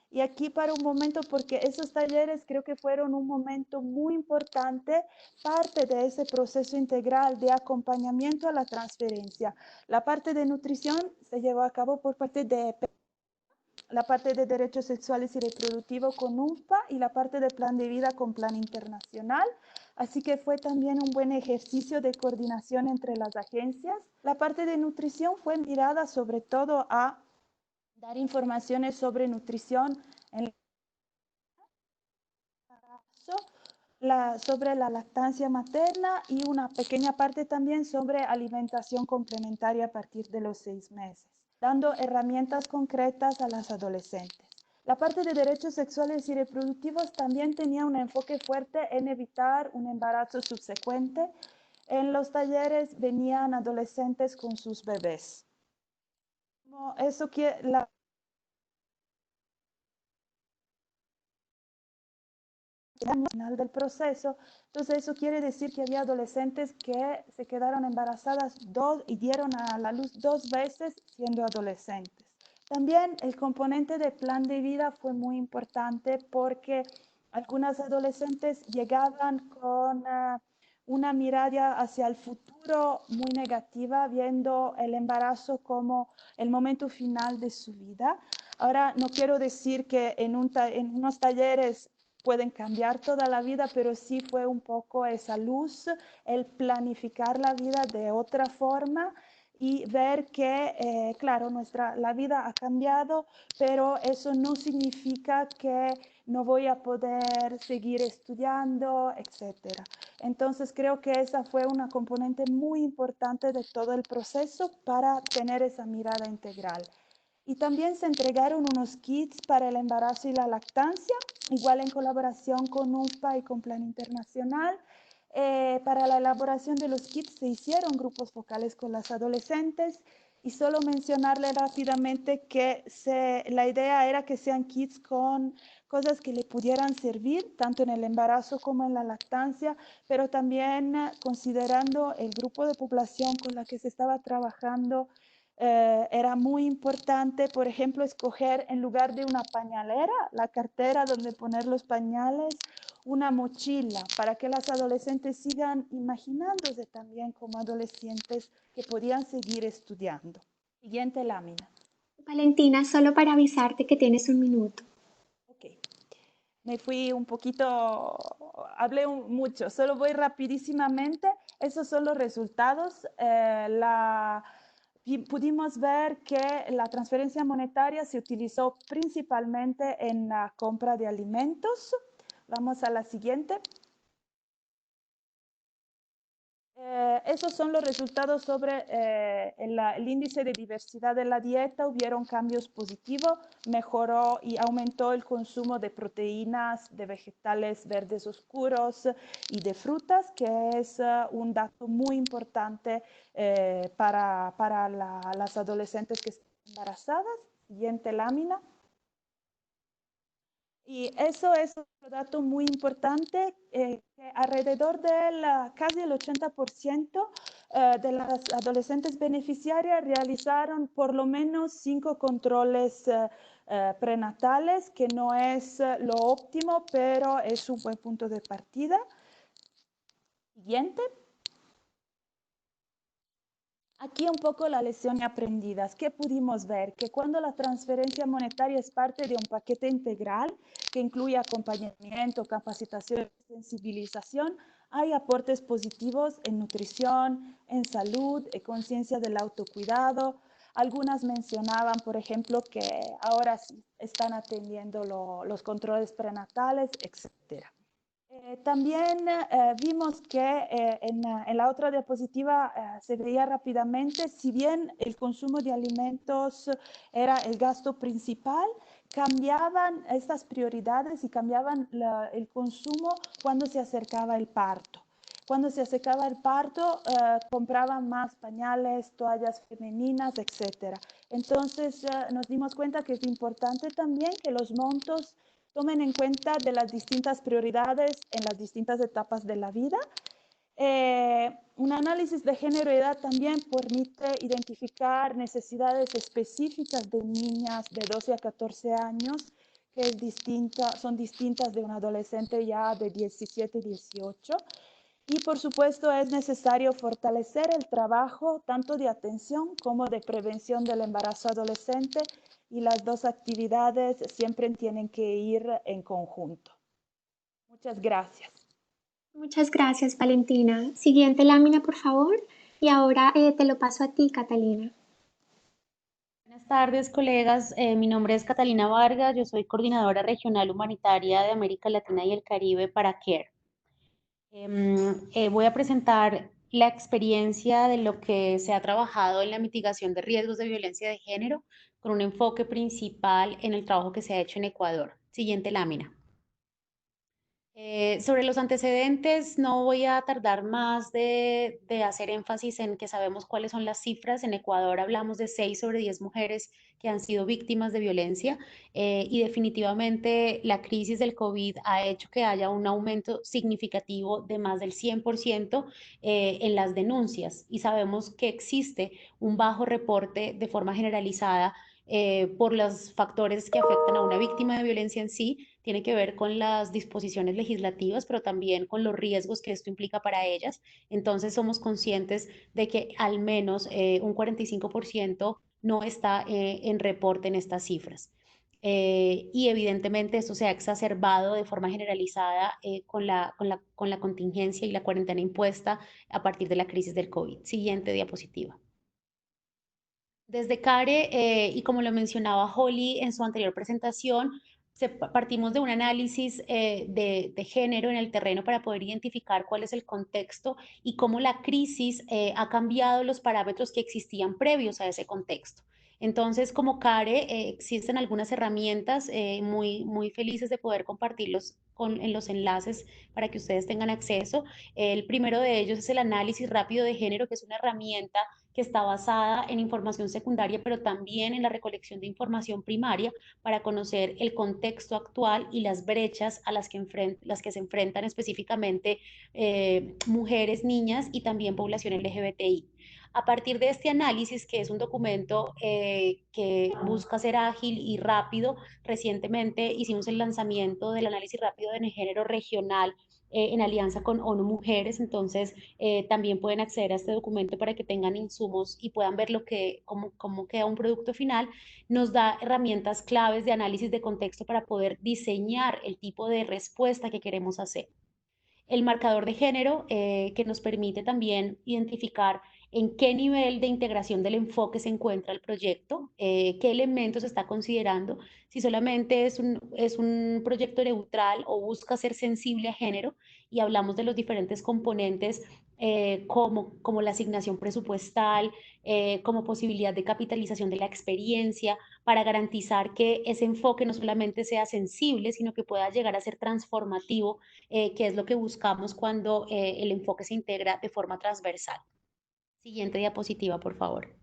Y aquí para un momento, porque esos talleres creo que fueron un momento muy importante, parte de ese proceso integral de acompañamiento a la transferencia. La parte de nutrición se llevó a cabo por parte de la parte de derechos sexuales y reproductivos con UNFPA y la parte de plan de vida con plan internacional. Así que fue también un buen ejercicio de coordinación entre las agencias. La parte de nutrición fue mirada sobre todo a dar informaciones sobre nutrición en sobre la lactancia materna y una pequeña parte también sobre alimentación complementaria a partir de los 6 meses, dando herramientas concretas a las adolescentes. La parte de derechos sexuales y reproductivos también tenía un enfoque fuerte en evitar un embarazo subsecuente. En los talleres venían adolescentes con sus bebés. Eso que la final del proceso. Entonces eso quiere decir que había adolescentes que se quedaron embarazadas y dieron a la luz 2 veces siendo adolescentes. También el componente de plan de vida fue muy importante porque algunas adolescentes llegaban con una mirada hacia el futuro muy negativa, viendo el embarazo como el momento final de su vida. Ahora, no quiero decir que en unos talleres pueden cambiar toda la vida, pero sí fue un poco esa luz, el planificar la vida de otra forma y ver que, claro, la vida ha cambiado, pero eso no significa que no voy a poder seguir estudiando, etc. Entonces creo que esa fue una componente muy importante de todo el proceso para tener esa mirada integral. Y también se entregaron unos kits para el embarazo y la lactancia, igual en colaboración con UNFPA y con Plan Internacional. Para la elaboración de los kits se hicieron grupos focales con las adolescentes y solo mencionarle rápidamente que la idea era que sean kits con cosas que le pudieran servir tanto en el embarazo como en la lactancia, pero también considerando el grupo de población con la que se estaba trabajando. Era muy importante, por ejemplo, escoger en lugar de una pañalera, la cartera donde poner los pañales, una mochila para que las adolescentes sigan imaginándose también como adolescentes que podían seguir estudiando. Siguiente lámina. Valentina, solo para avisarte que tienes un minuto. Ok. Me fui un poquito, hablé mucho, solo voy rapidísimamente. Esos son los resultados. Pudimos ver que la transferencia monetaria se utilizó principalmente en la compra de alimentos. Vamos a la siguiente. Esos son los resultados sobre el índice de diversidad de la dieta. Hubieron cambios positivos, mejoró y aumentó el consumo de proteínas, de vegetales verdes oscuros y de frutas, que es un dato muy importante para las adolescentes que están embarazadas. Siguiente lámina. Y eso es otro dato muy importante, que alrededor del casi el 80% de las adolescentes beneficiarias realizaron por lo menos 5 controles prenatales, que no es lo óptimo, pero es un buen punto de partida. Siguiente. Aquí un poco las lecciones aprendidas. ¿Qué pudimos ver? Que cuando la transferencia monetaria es parte de un paquete integral que incluye acompañamiento, capacitación y sensibilización, hay aportes positivos en nutrición, en salud, en conciencia del autocuidado. Algunas mencionaban, por ejemplo, que ahora sí están atendiendo los controles prenatales, etcétera. También vimos que en la otra diapositiva se veía rápidamente, si bien el consumo de alimentos era el gasto principal, cambiaban estas prioridades y cambiaban el consumo cuando se acercaba el parto. Cuando se acercaba el parto, compraban más pañales, toallas femeninas, etc. Entonces nos dimos cuenta que es importante también que los montos tomen en cuenta de las distintas prioridades en las distintas etapas de la vida. Un análisis de género y edad también permite identificar necesidades específicas de niñas de 12 a 14 años, que son distintas de un adolescente ya de 17, 18. Y por supuesto es necesario fortalecer el trabajo tanto de atención como de prevención del embarazo adolescente, y las dos actividades siempre tienen que ir en conjunto. Muchas gracias. Muchas gracias, Valentina. Siguiente lámina, por favor. Y ahora te lo paso a ti, Catalina. Buenas tardes, colegas. Mi nombre es Catalina Vargas. Yo soy coordinadora regional humanitaria de América Latina y el Caribe para CARE. Voy a presentar la experiencia de lo que se ha trabajado en la mitigación de riesgos de violencia de género, con un enfoque principal en el trabajo que se ha hecho en Ecuador. Siguiente lámina. Sobre los antecedentes, no voy a tardar más de hacer énfasis en que sabemos cuáles son las cifras. En Ecuador hablamos de 6 sobre 10 mujeres que han sido víctimas de violencia, y definitivamente la crisis del COVID ha hecho que haya un aumento significativo de más del 100% en las denuncias, y sabemos que existe un bajo reporte de forma generalizada por los factores que afectan a una víctima de violencia en sí. Tiene que ver con las disposiciones legislativas, pero también con los riesgos que esto implica para ellas. Entonces somos conscientes de que al menos un 45% no está en reporte en estas cifras. Y evidentemente esto se ha exacerbado de forma generalizada con la contingencia y la cuarentena impuesta a partir de la crisis del COVID. Siguiente diapositiva. Desde CARE, y como lo mencionaba Holly en su anterior presentación, partimos de un análisis de género en el terreno para poder identificar cuál es el contexto y cómo la crisis ha cambiado los parámetros que existían previos a ese contexto. Entonces, como CARE, existen algunas herramientas muy felices de poder compartirlos en los enlaces para que ustedes tengan acceso. El primero de ellos es el análisis rápido de género, que es una herramienta que está basada en información secundaria, pero también en la recolección de información primaria para conocer el contexto actual y las brechas a las que se enfrentan específicamente mujeres, niñas y también población LGBTI. A partir de este análisis, que es un documento que busca ser ágil y rápido, recientemente hicimos el lanzamiento del análisis rápido de género regional en alianza con ONU Mujeres. Entonces también pueden acceder a este documento para que tengan insumos y puedan ver cómo queda un producto final. Nos da herramientas claves de análisis de contexto para poder diseñar el tipo de respuesta que queremos hacer. El marcador de género, que nos permite también identificar en qué nivel de integración del enfoque se encuentra el proyecto, qué elementos se está considerando, si solamente es un proyecto neutral o busca ser sensible a género, y hablamos de los diferentes componentes como la asignación presupuestal, como posibilidad de capitalización de la experiencia, para garantizar que ese enfoque no solamente sea sensible, sino que pueda llegar a ser transformativo, que es lo que buscamos cuando el enfoque se integra de forma transversal. Siguiente diapositiva, por favor.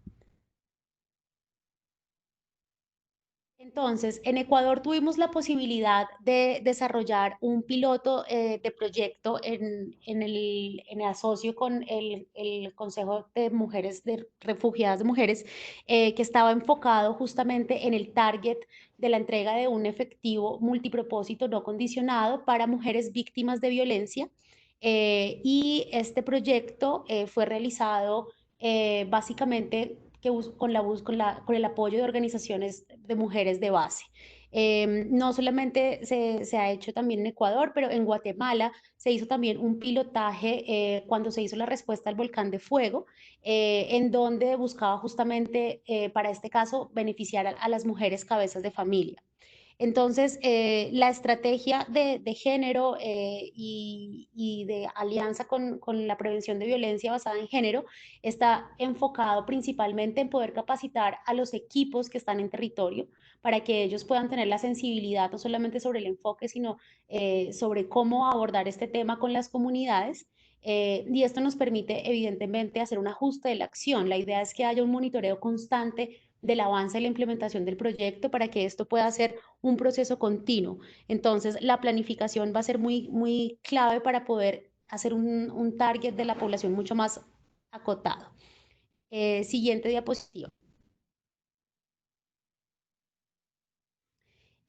Entonces, en Ecuador tuvimos la posibilidad de desarrollar un piloto de proyecto en el asocio con el Consejo de Mujeres, de Refugiadas de Mujeres, que estaba enfocado justamente en el target de la entrega de un efectivo multipropósito no condicionado para mujeres víctimas de violencia. Y este proyecto fue realizado básicamente con el apoyo de organizaciones de mujeres de base. No solamente se ha hecho también en Ecuador, pero en Guatemala se hizo también un pilotaje cuando se hizo la respuesta al volcán de fuego, en donde buscaba justamente, para este caso, beneficiar a las mujeres cabezas de familia. Entonces, la estrategia de género y de alianza con la prevención de violencia basada en género está enfocado principalmente en poder capacitar a los equipos que están en territorio para que ellos puedan tener la sensibilidad no solamente sobre el enfoque, sino sobre cómo abordar este tema con las comunidades. Y esto nos permite, evidentemente, hacer un ajuste de la acción. La idea es que haya un monitoreo constante del avance y la implementación del proyecto para que esto pueda ser un proceso continuo. Entonces, la planificación va a ser muy clave para poder hacer un target de la población mucho más acotado. Siguiente diapositiva.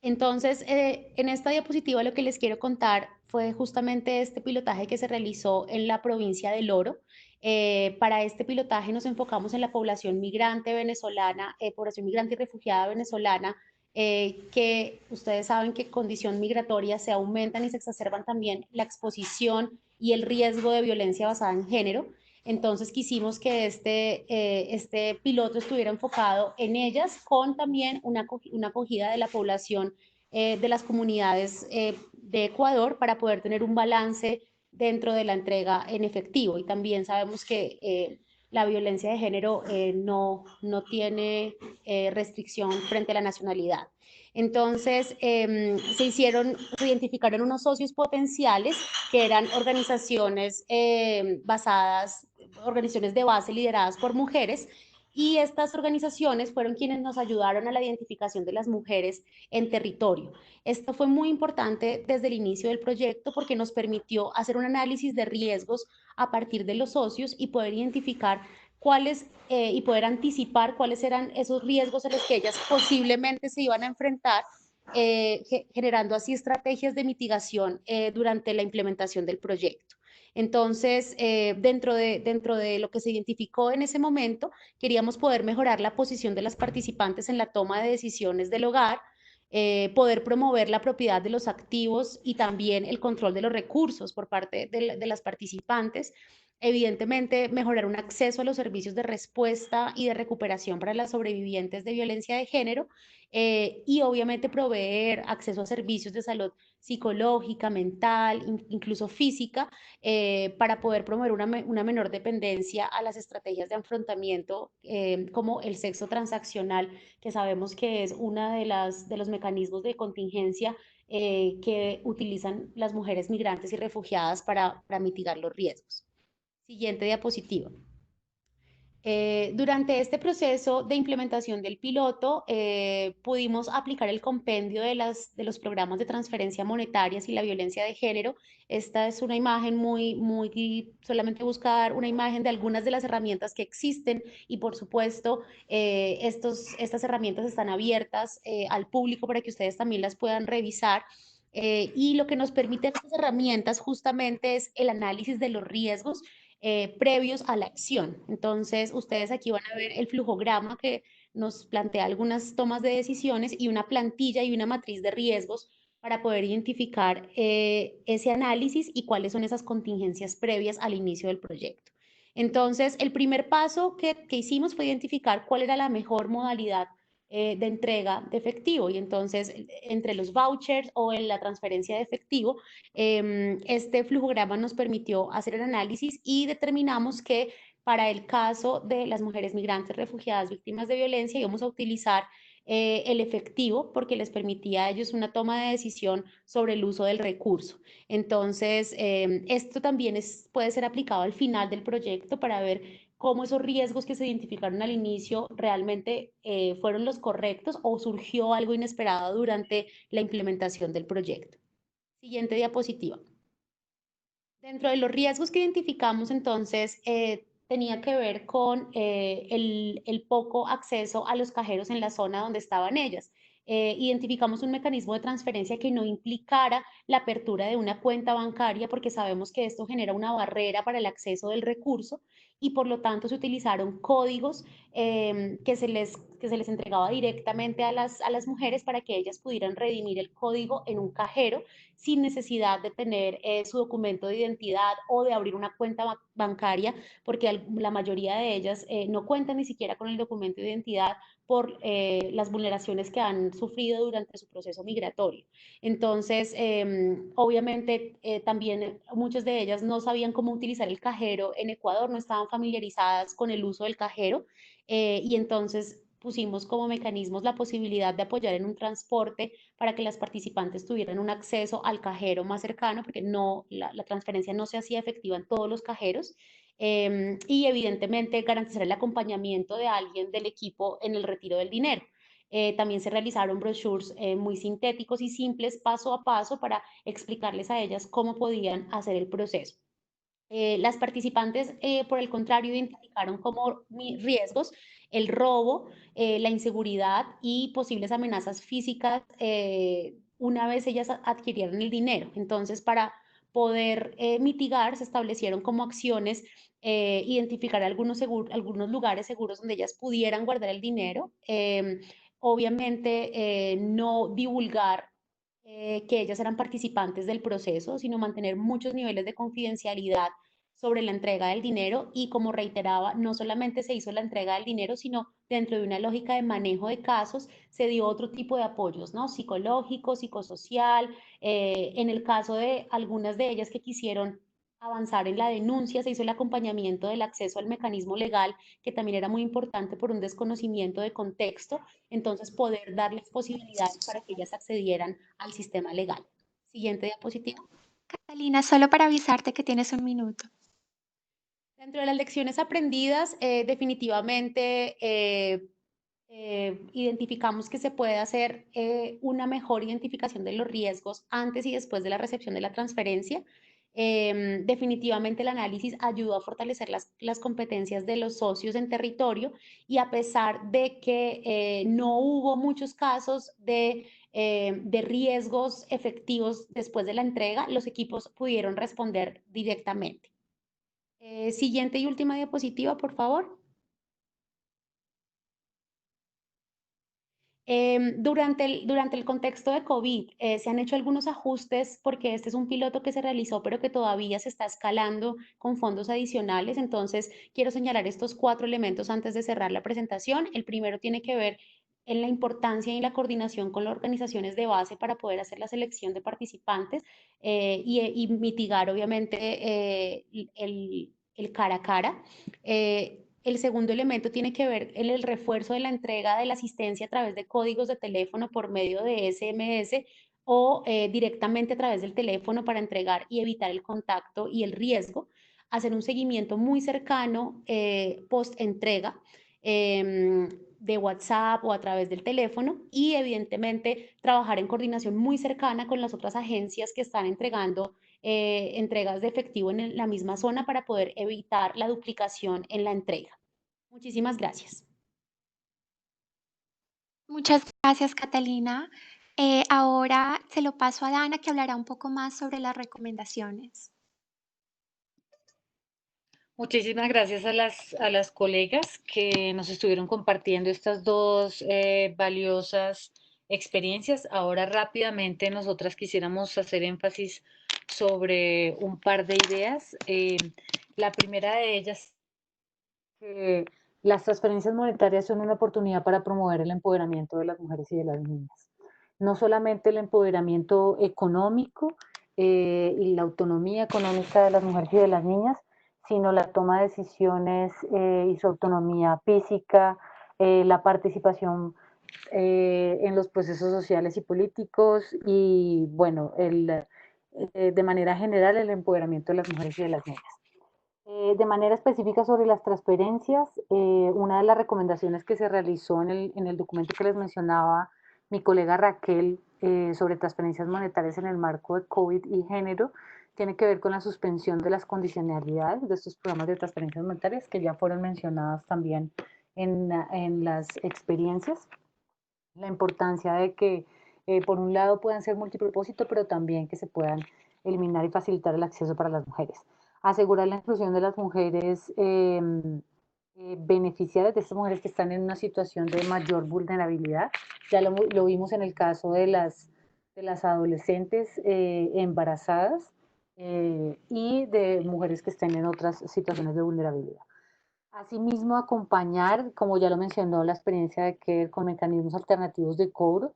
Entonces, en esta diapositiva lo que les quiero contar fue justamente este pilotaje que se realizó en la provincia del Oro. Para este pilotaje nos enfocamos en la población migrante venezolana, población migrante y refugiada venezolana, que ustedes saben que condición migratoria se aumentan y se exacerban también la exposición y el riesgo de violencia basada en género. Entonces quisimos que este piloto estuviera enfocado en ellas con también una acogida de la población de las comunidades de Ecuador para poder tener un balance dentro de la entrega en efectivo. Y también sabemos que la violencia de género no tiene restricción frente a la nacionalidad. Entonces, se identificaron unos socios potenciales que eran organizaciones organizaciones de base lideradas por mujeres, y estas organizaciones fueron quienes nos ayudaron a la identificación de las mujeres en territorio. Esto fue muy importante desde el inicio del proyecto porque nos permitió hacer un análisis de riesgos a partir de los socios y poder identificar cuáles y poder anticipar cuáles eran esos riesgos a los que ellas posiblemente se iban a enfrentar, generando así estrategias de mitigación durante la implementación del proyecto. Entonces, dentro de lo que se identificó en ese momento, queríamos poder mejorar la posición de las participantes en la toma de decisiones del hogar, poder promover la propiedad de los activos y también el control de los recursos por parte de las participantes. Evidentemente, mejorar un acceso a los servicios de respuesta y de recuperación para las sobrevivientes de violencia de género, y obviamente proveer acceso a servicios de salud psicológica, mental, incluso física, para poder promover una menor dependencia a las estrategias de afrontamiento, como el sexo transaccional, que sabemos que es uno de los mecanismos de contingencia que utilizan las mujeres migrantes y refugiadas para mitigar los riesgos. Siguiente diapositiva. Durante este proceso de implementación del piloto, pudimos aplicar el compendio de los programas de transferencia monetarias y la violencia de género. Esta es una imagen solamente buscar una imagen de algunas de las herramientas que existen, y por supuesto, estas herramientas están abiertas al público para que ustedes también las puedan revisar. Y lo que nos permiten estas herramientas justamente es el análisis de los riesgos previos a la acción. Entonces, ustedes aquí van a ver el flujograma que nos plantea algunas tomas de decisiones y una plantilla y una matriz de riesgos para poder identificar ese análisis y cuáles son esas contingencias previas al inicio del proyecto. Entonces, el primer paso que hicimos fue identificar cuál era la mejor modalidad de entrega de efectivo. Y entonces, entre los vouchers o en la transferencia de efectivo, este flujograma nos permitió hacer el análisis y determinamos que para el caso de las mujeres migrantes, refugiadas, víctimas de violencia, íbamos a utilizar el efectivo porque les permitía a ellos una toma de decisión sobre el uso del recurso. Entonces, esto también puede ser aplicado al final del proyecto para ver cómo esos riesgos que se identificaron al inicio realmente fueron los correctos o surgió algo inesperado durante la implementación del proyecto. Siguiente diapositiva. Dentro de los riesgos que identificamos, entonces, tenía que ver con el poco acceso a los cajeros en la zona donde estaban ellas. Identificamos un mecanismo de transferencia que no implicara la apertura de una cuenta bancaria porque sabemos que esto genera una barrera para el acceso del recurso y por lo tanto se utilizaron códigos que se les entregaba directamente a las mujeres para que ellas pudieran redimir el código en un cajero sin necesidad de tener su documento de identidad o de abrir una cuenta bancaria, porque la mayoría de ellas no cuentan ni siquiera con el documento de identidad por las vulneraciones que han sufrido durante su proceso migratorio. Entonces, obviamente, también muchas de ellas no sabían cómo utilizar el cajero en Ecuador, no estaban familiarizadas con el uso del cajero y entonces pusimos como mecanismos la posibilidad de apoyar en un transporte para que las participantes tuvieran un acceso al cajero más cercano, porque la transferencia no se hacía efectiva en todos los cajeros. Y evidentemente garantizar el acompañamiento de alguien del equipo en el retiro del dinero. También se realizaron brochures muy sintéticos y simples, paso a paso, para explicarles a ellas cómo podían hacer el proceso. Las participantes, por el contrario, identificaron como riesgos el robo, la inseguridad y posibles amenazas físicas una vez ellas adquirieron el dinero. Entonces, para poder mitigar, se establecieron como acciones identificar algunos lugares seguros donde ellas pudieran guardar el dinero. Obviamente, no divulgar que ellas eran participantes del proceso, sino mantener muchos niveles de confidencialidad sobre la entrega del dinero y, como reiteraba, no solamente se hizo la entrega del dinero, sino dentro de una lógica de manejo de casos se dio otro tipo de apoyos, ¿no? Psicológico, psicosocial. En el caso de algunas de ellas que quisieron avanzar en la denuncia, se hizo el acompañamiento del acceso al mecanismo legal, que también era muy importante por un desconocimiento de contexto, entonces poder darles posibilidades para que ellas accedieran al sistema legal. Siguiente diapositiva. Catalina, solo para avisarte que tienes un minuto. Dentro de las lecciones aprendidas, definitivamente identificamos que se puede hacer una mejor identificación de los riesgos antes y después de la recepción de la transferencia. Definitivamente el análisis ayudó a fortalecer las competencias de los socios en territorio y a pesar de que no hubo muchos casos de riesgos efectivos después de la entrega, los equipos pudieron responder directamente. Siguiente y última diapositiva, por favor. Durante el contexto de COVID, se han hecho algunos ajustes porque este es un piloto que se realizó, pero que todavía se está escalando con fondos adicionales. Entonces, quiero señalar estos 4 elementos antes de cerrar la presentación. El primero tiene que ver en la importancia y la coordinación con las organizaciones de base para poder hacer la selección de participantes y mitigar, obviamente, el cara a cara. El segundo elemento tiene que ver en el refuerzo de la entrega de la asistencia a través de códigos de teléfono por medio de SMS o directamente a través del teléfono para entregar y evitar el contacto y el riesgo. Hacer un seguimiento muy cercano post entrega de WhatsApp o a través del teléfono y evidentemente trabajar en coordinación muy cercana con las otras agencias que están entregando entregas de efectivo en la misma zona para poder evitar la duplicación en la entrega. Muchísimas gracias. Muchas gracias, Catalina. Ahora se lo paso a Dana, que hablará un poco más sobre las recomendaciones. Muchísimas gracias a las colegas que nos estuvieron compartiendo estas dos valiosas experiencias. Ahora rápidamente nosotras quisiéramos hacer énfasis sobre un par de ideas. La primera de ellas, Las transferencias monetarias son una oportunidad para promover el empoderamiento de las mujeres y de las niñas. No solamente el empoderamiento económico y la autonomía económica de las mujeres y de las niñas, sino la toma de decisiones y su autonomía física, la participación en los procesos sociales y políticos y, bueno, de manera general el empoderamiento de las mujeres y de las niñas. De manera específica sobre las transferencias, una de las recomendaciones que se realizó en el documento que les mencionaba mi colega Raquel sobre transferencias monetarias en el marco de COVID y género, tiene que ver con la suspensión de las condicionalidades de estos programas de transferencias monetarias que ya fueron mencionadas también en las experiencias. La importancia de que, por un lado, puedan ser multipropósito, pero también que se puedan eliminar y facilitar el acceso para las mujeres. Asegurar la inclusión de las mujeres beneficiarias, de estas mujeres que están en una situación de mayor vulnerabilidad. Ya lo vimos en el caso de las adolescentes embarazadas y de mujeres que estén en otras situaciones de vulnerabilidad. Asimismo, acompañar, como ya lo mencionó, la experiencia de que con mecanismos alternativos de cobro,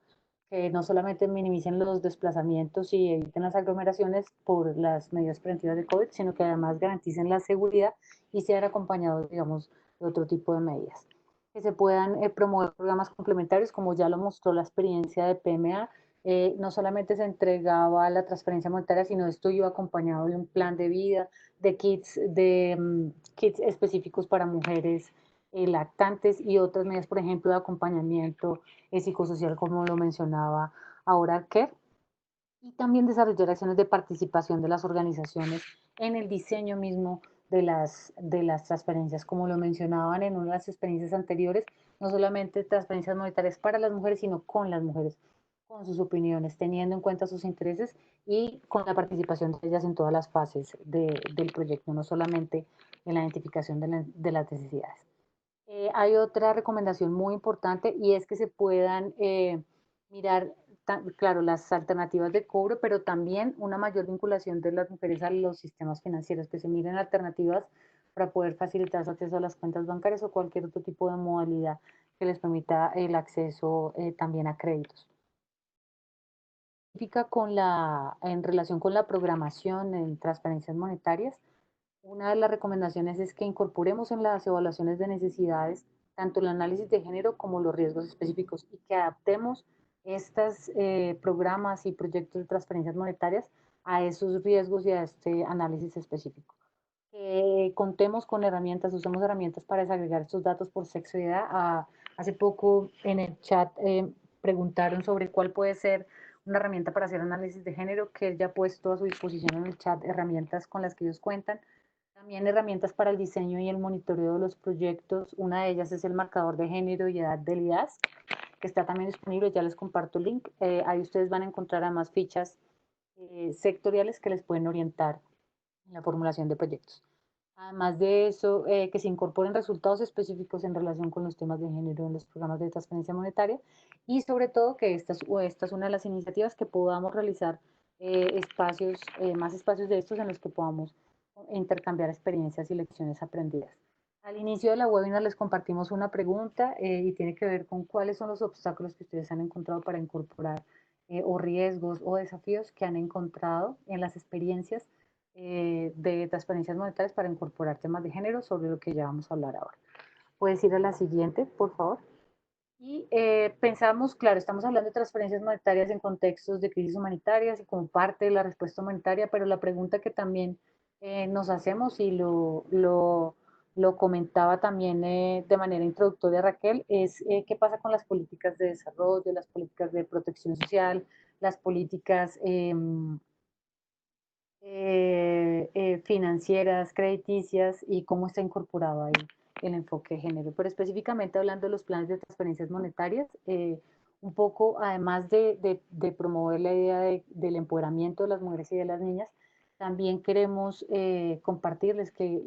que no solamente minimicen los desplazamientos y eviten las aglomeraciones por las medidas preventivas de COVID, sino que además garanticen la seguridad y sean acompañados, digamos, de otro tipo de medidas. Que se puedan promover programas complementarios, como ya lo mostró la experiencia de PMA, no solamente se entregaba la transferencia monetaria, sino esto iba acompañado de un plan de vida, de kits específicos para mujeres lactantes y otras medidas, por ejemplo, de acompañamiento psicosocial, como lo mencionaba ahora Kerr, y también desarrollar acciones de participación de las organizaciones en el diseño mismo de las transferencias, como lo mencionaban en una de las experiencias anteriores, no solamente transferencias monetarias para las mujeres, sino con las mujeres, con sus opiniones, teniendo en cuenta sus intereses y con la participación de ellas en todas las fases del proyecto, no solamente en la identificación de las necesidades. Hay otra recomendación muy importante y es que se puedan mirar, claro, las alternativas de cobro, pero también una mayor vinculación de las mujeres a los sistemas financieros, que se miren alternativas para poder facilitar su acceso a las cuentas bancarias o cualquier otro tipo de modalidad que les permita el acceso también a créditos. En relación con la programación en transferencias monetarias, una de las recomendaciones es que incorporemos en las evaluaciones de necesidades tanto el análisis de género como los riesgos específicos y que adaptemos estos programas y proyectos de transferencias monetarias a esos riesgos y a este análisis específico. Que contemos con herramientas, usemos herramientas para desagregar estos datos por sexo y edad. Hace poco en el chat preguntaron sobre cuál puede ser una herramienta para hacer análisis de género, que él ya ha puesto a su disposición en el chat herramientas con las que ellos cuentan. También herramientas para el diseño y el monitoreo de los proyectos. Una de ellas es el marcador de género y edad del IAS, que está también disponible, ya les comparto el link. Ahí ustedes van a encontrar además fichas sectoriales que les pueden orientar en la formulación de proyectos. Además de eso, que se incorporen resultados específicos en relación con los temas de género en los programas de transferencia monetaria y sobre todo que esta es una de las iniciativas que podamos realizar más espacios de estos en los que podamos intercambiar experiencias y lecciones aprendidas. Al inicio de la webinar les compartimos una pregunta y tiene que ver con cuáles son los obstáculos que ustedes han encontrado para incorporar o riesgos o desafíos que han encontrado en las experiencias de transferencias monetarias para incorporar temas de género, sobre lo que ya vamos a hablar ahora. Puedes ir a la siguiente, por favor. Y pensamos, claro, estamos hablando de transferencias monetarias en contextos de crisis humanitarias y como parte de la respuesta humanitaria, pero la pregunta que también nos hacemos y lo comentaba también de manera introductoria Raquel, es qué pasa con las políticas de desarrollo, las políticas de protección social, las políticas financieras, crediticias y cómo está incorporado ahí el enfoque de género. Pero específicamente hablando de los planes de transferencias monetarias, un poco además de promover la idea del empoderamiento de las mujeres y de las niñas, también queremos compartirles que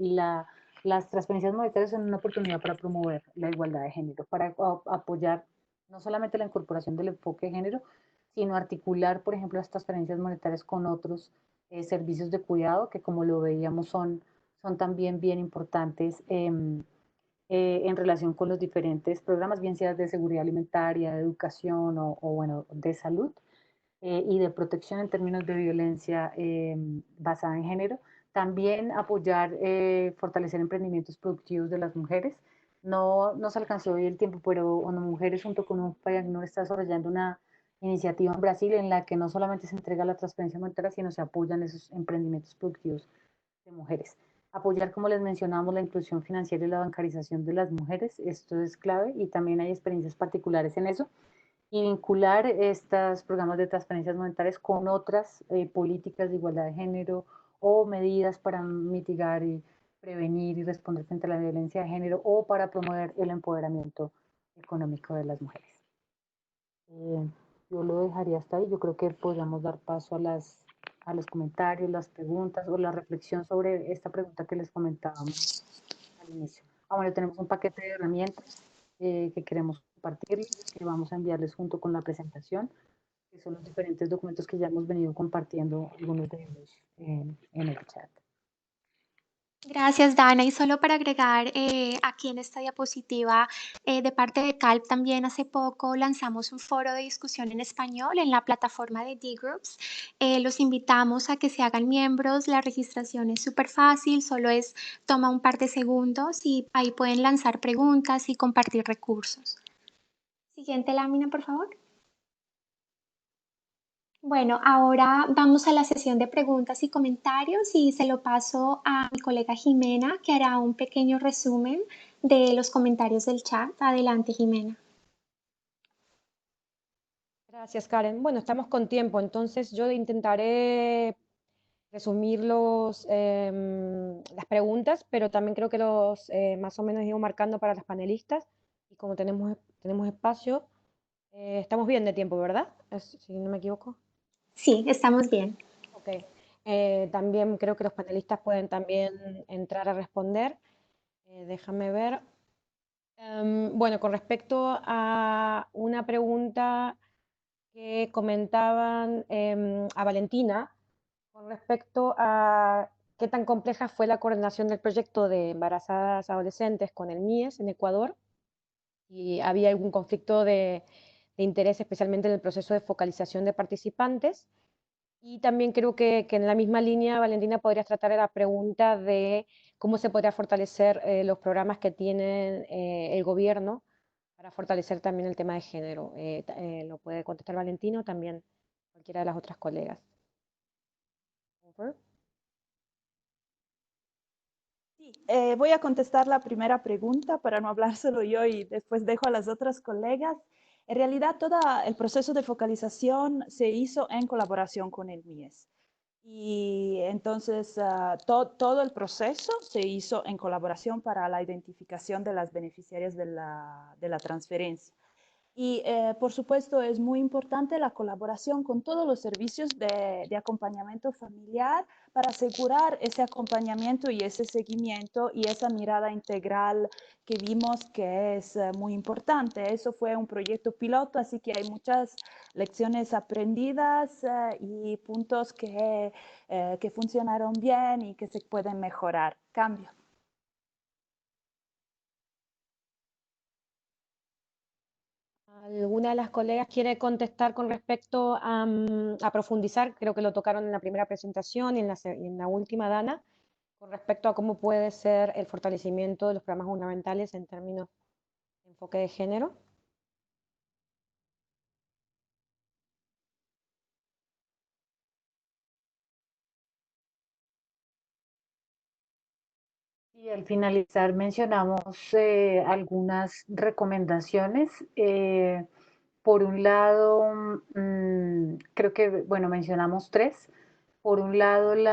las transferencias monetarias son una oportunidad para promover la igualdad de género, para apoyar no solamente la incorporación del enfoque de género, sino articular, por ejemplo, las transferencias monetarias con otros servicios de cuidado que, como lo veíamos, son también bien importantes en relación con los diferentes programas, bien sea de seguridad alimentaria, de educación bueno, de salud y de protección en términos de violencia basada en género. También apoyar, fortalecer emprendimientos productivos de las mujeres. No nos alcanzó hoy el tiempo, pero ONU Mujeres junto con un país no está desarrollando una iniciativa en Brasil en la que no solamente se entrega la transparencia monetaria, sino se apoyan esos emprendimientos productivos de mujeres. Apoyar, como les mencionamos, la inclusión financiera y la bancarización de las mujeres, esto es clave y también hay experiencias particulares en eso. Y vincular estos programas de transparencias monetarias con otras políticas de igualdad de género o medidas para mitigar y prevenir y responder frente a la violencia de género o para promover el empoderamiento económico de las mujeres. Yo lo dejaría hasta ahí. Yo creo que podríamos dar paso a los comentarios, las preguntas o la reflexión sobre esta pregunta que les comentábamos al inicio. Bueno, tenemos un paquete de herramientas que queremos compartirles, que vamos a enviarles junto con la presentación, que son los diferentes documentos que ya hemos venido compartiendo, algunos de ellos en el chat. Gracias, Dana. Y solo para agregar aquí en esta diapositiva, de parte de CALP también hace poco lanzamos un foro de discusión en español en la plataforma de D-Groups. Los invitamos a que se hagan miembros. La registración es súper fácil, toma un par de segundos y ahí pueden lanzar preguntas y compartir recursos. Siguiente lámina, por favor. Bueno, ahora vamos a la sesión de preguntas y comentarios y se lo paso a mi colega Jimena, que hará un pequeño resumen de los comentarios del chat. Adelante, Jimena. Gracias, Karen. Bueno, estamos con tiempo, entonces yo intentaré resumir las preguntas, pero también creo que más o menos iba marcando para las panelistas. Y como tenemos espacio, estamos bien de tiempo, ¿verdad? Si no me equivoco. Sí, estamos bien. Ok. También creo que los panelistas pueden también entrar a responder. Déjame ver. Bueno, con respecto a una pregunta que comentaban a Valentina, con respecto a qué tan compleja fue la coordinación del proyecto de embarazadas adolescentes con el MIES en Ecuador, y había algún conflicto de interés, especialmente en el proceso de focalización de participantes. Y también creo que en la misma línea, Valentina, podrías tratar la pregunta de cómo se podría fortalecer los programas que tiene el gobierno para fortalecer también el tema de género. Lo puede contestar Valentina o también cualquiera de las otras colegas. Over. Sí, voy a contestar la primera pregunta para no hablar solo yo y después dejo a las otras colegas. En realidad, todo el proceso de focalización se hizo en colaboración con el MIES. Y entonces todo el proceso se hizo en colaboración para la identificación de las beneficiarias de la transferencia. Y por supuesto es muy importante la colaboración con todos los servicios de acompañamiento familiar para asegurar ese acompañamiento y ese seguimiento y esa mirada integral que vimos que es muy importante. Eso fue un proyecto piloto, así que hay muchas lecciones aprendidas y puntos que funcionaron bien y que se pueden mejorar. Cambio. ¿Alguna de las colegas quiere contestar con respecto a profundizar? Creo que lo tocaron en la primera presentación y en la última, Dana, con respecto a cómo puede ser el fortalecimiento de los programas gubernamentales en términos de enfoque de género. Y al finalizar mencionamos algunas recomendaciones. Por un lado, creo que, bueno, mencionamos tres. Por un lado, el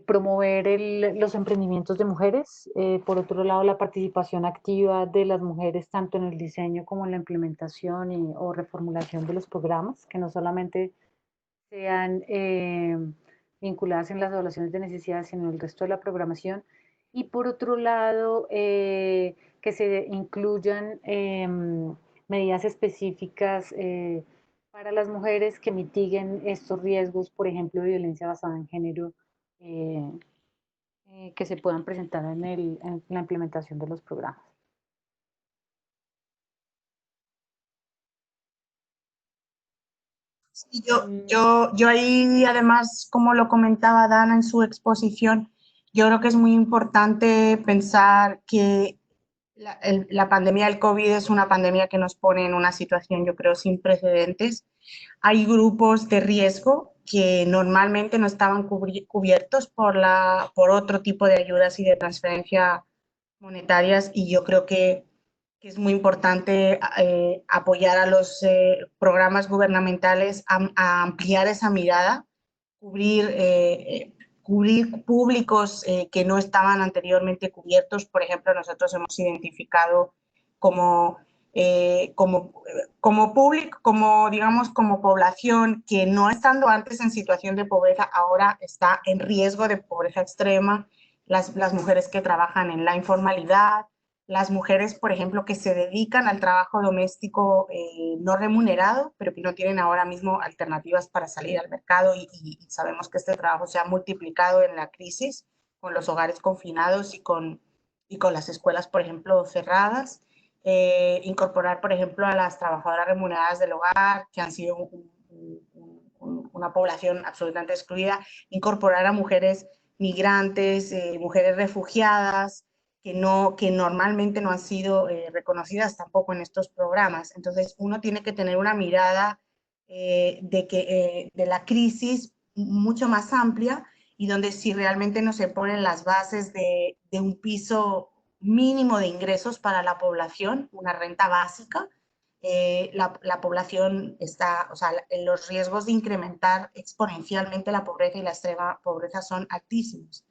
promover los emprendimientos de mujeres. Por otro lado, la participación activa de las mujeres tanto en el diseño como en la implementación o reformulación de los programas, que no solamente sean vinculadas en las evaluaciones de necesidades, sino en el resto de la programación. Y por otro lado, que se incluyan medidas específicas para las mujeres que mitiguen estos riesgos, por ejemplo, de violencia basada en género que se puedan presentar en la implementación de los programas. Sí, yo ahí, además, como lo comentaba Dana en su exposición, yo creo que es muy importante pensar que la pandemia del COVID es una pandemia que nos pone en una situación, yo creo, sin precedentes. Hay grupos de riesgo que normalmente no estaban cubiertos por otro tipo de ayudas y de transferencia monetarias, y yo creo que es muy importante apoyar a los programas gubernamentales a ampliar esa mirada, cubrir públicos que no estaban anteriormente cubiertos. Por ejemplo, nosotros hemos identificado como público, digamos, como población que no estando antes en situación de pobreza, ahora está en riesgo de pobreza extrema, las mujeres que trabajan en la informalidad, las mujeres, por ejemplo, que se dedican al trabajo doméstico no remunerado, pero que no tienen ahora mismo alternativas para salir al mercado, y sabemos que este trabajo se ha multiplicado en la crisis con los hogares confinados y con las escuelas, por ejemplo, cerradas. Incorporar, por ejemplo, a las trabajadoras remuneradas del hogar, que han sido una población absolutamente excluida, incorporar a mujeres migrantes, mujeres refugiadas, que normalmente no han sido reconocidas tampoco en estos programas. Entonces, uno tiene que tener una mirada de la crisis mucho más amplia, y donde si realmente no se ponen las bases de un piso mínimo de ingresos para la población, una renta básica, la población está, o sea, los riesgos de incrementar exponencialmente la pobreza y la extrema pobreza son altísimos.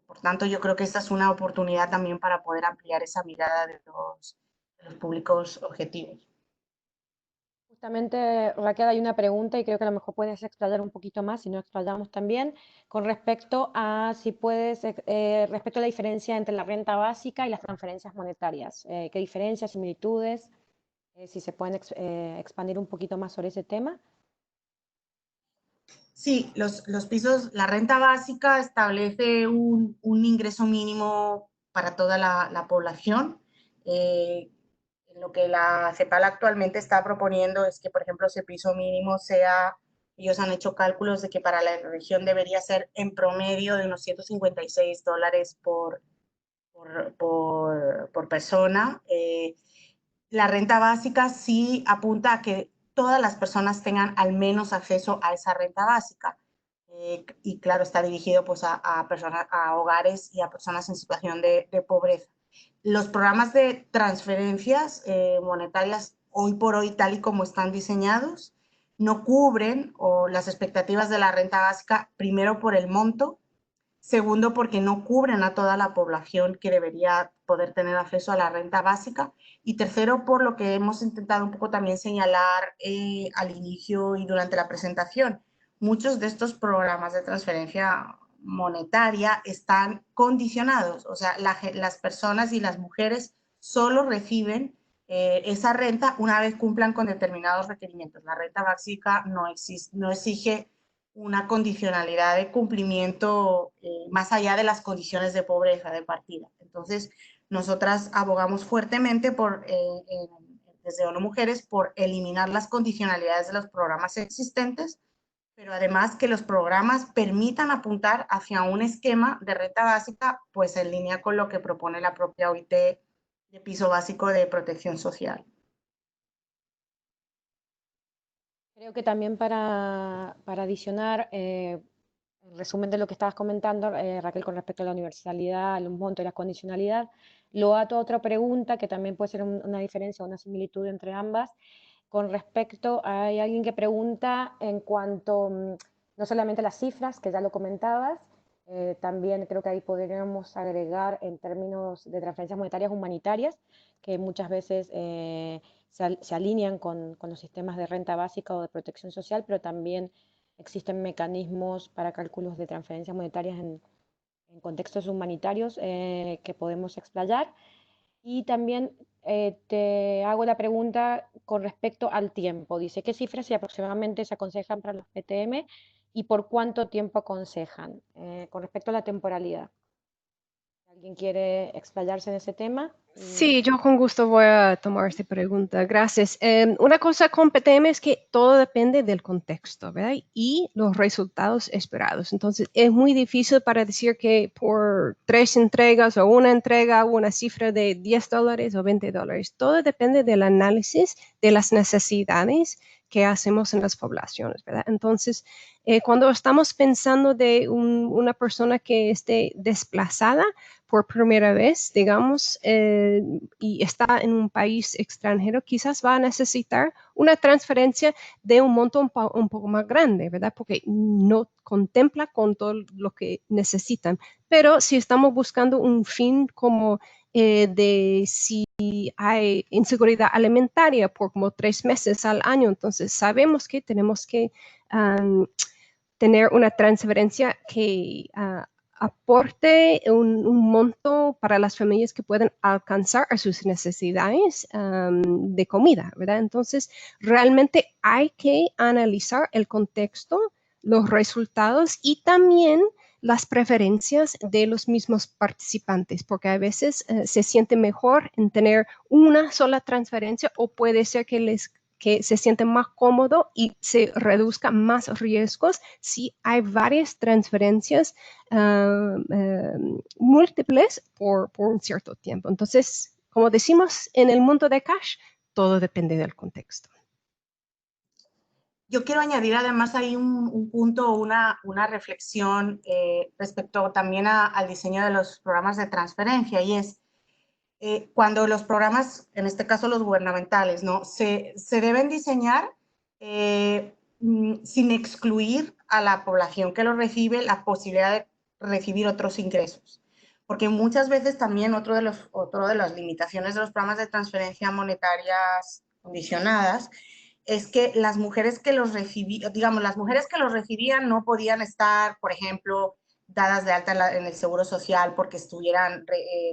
Por tanto, yo creo que esta es una oportunidad también para poder ampliar esa mirada de los públicos objetivos. Justamente, Raquel, hay una pregunta y creo que a lo mejor puedes explayar un poquito más, si no explayamos también, con respecto a si puedes, respecto a la diferencia entre la renta básica y las transferencias monetarias. ¿Qué diferencias, similitudes? Si se pueden expandir un poquito más sobre ese tema. Sí, los pisos, la renta básica establece un ingreso mínimo para toda la población. Lo que la CEPAL actualmente está proponiendo es que, por ejemplo, ese piso mínimo sea, ellos han hecho cálculos de que para la región debería ser en promedio de unos $156 por persona. La renta básica sí apunta a que todas las personas tengan al menos acceso a esa renta básica. Y claro, está dirigido pues a personas, a hogares y a personas en situación de pobreza. Los programas de transferencias monetarias, hoy por hoy, tal y como están diseñados, no cubren las expectativas de la renta básica, primero por el monto, segundo porque no cubren a toda la población que debería poder tener acceso a la renta básica, y tercero por lo que hemos intentado un poco también señalar al inicio y durante la presentación. Muchos de estos programas de transferencia monetaria están condicionados, o sea, las personas y las mujeres solo reciben esa renta una vez cumplan con determinados requerimientos. La renta básica no exige una condicionalidad de cumplimiento más allá de las condiciones de pobreza de partida. Entonces, nosotras abogamos fuertemente desde ONU Mujeres por eliminar las condicionalidades de los programas existentes, pero además que los programas permitan apuntar hacia un esquema de renta básica, pues en línea con lo que propone la propia OIT de piso básico de protección social. Creo que también para adicionar, en resumen de lo que estabas comentando, Raquel, con respecto a la universalidad, los montos y la condicionalidad, lo ato a otra pregunta que también puede ser una diferencia o una similitud entre ambas. Con respecto, hay alguien que pregunta en cuanto, no solamente las cifras, que ya lo comentabas, también creo que ahí podríamos agregar en términos de transferencias monetarias humanitarias, que muchas veces se alinean con los sistemas de renta básica o de protección social, pero también existen mecanismos para cálculos de transferencias monetarias en contextos humanitarios que podemos explayar. Y también te hago la pregunta con respecto al tiempo. Dice, ¿qué cifras y aproximadamente se aconsejan para los PTM y por cuánto tiempo aconsejan con respecto a la temporalidad? ¿Alguien quiere explayarse en ese tema? Sí, yo con gusto voy a tomar esta pregunta. Gracias. Una cosa con PTM es que todo depende del contexto, ¿verdad? Y los resultados esperados. Entonces, es muy difícil para decir que por 3 entregas o una entrega, una cifra de $10 o $20. Todo depende del análisis de las necesidades que hacemos en las poblaciones, ¿verdad? Entonces, cuando estamos pensando de una persona que esté desplazada, por primera vez, digamos, y está en un país extranjero, quizás va a necesitar una transferencia de un monto un poco más grande, ¿verdad? Porque no contempla con todo lo que necesitan. Pero si estamos buscando un fin como de si hay inseguridad alimentaria por como 3 meses al año, entonces sabemos que tenemos que tener una transferencia que aporte un monto para las familias que pueden alcanzar a sus necesidades de comida, ¿verdad? Entonces, realmente hay que analizar el contexto, los resultados y también las preferencias de los mismos participantes, porque a veces se siente mejor en tener una sola transferencia o puede ser que se sienten más cómodo y se reduzcan más riesgos si hay varias transferencias múltiples por un cierto tiempo. Entonces, como decimos en el mundo de cash, todo depende del contexto. Yo quiero añadir además ahí un punto, una reflexión respecto también al diseño de los programas de transferencia, y es cuando los programas, en este caso los gubernamentales, ¿no? se deben diseñar sin excluir a la población que los recibe la posibilidad de recibir otros ingresos. Porque muchas veces también otro de las limitaciones de los programas de transferencia monetarias condicionadas es que las mujeres que los recibían, digamos, las mujeres que los recibían no podían estar, por ejemplo, dadas de alta en el Seguro Social porque estuvieran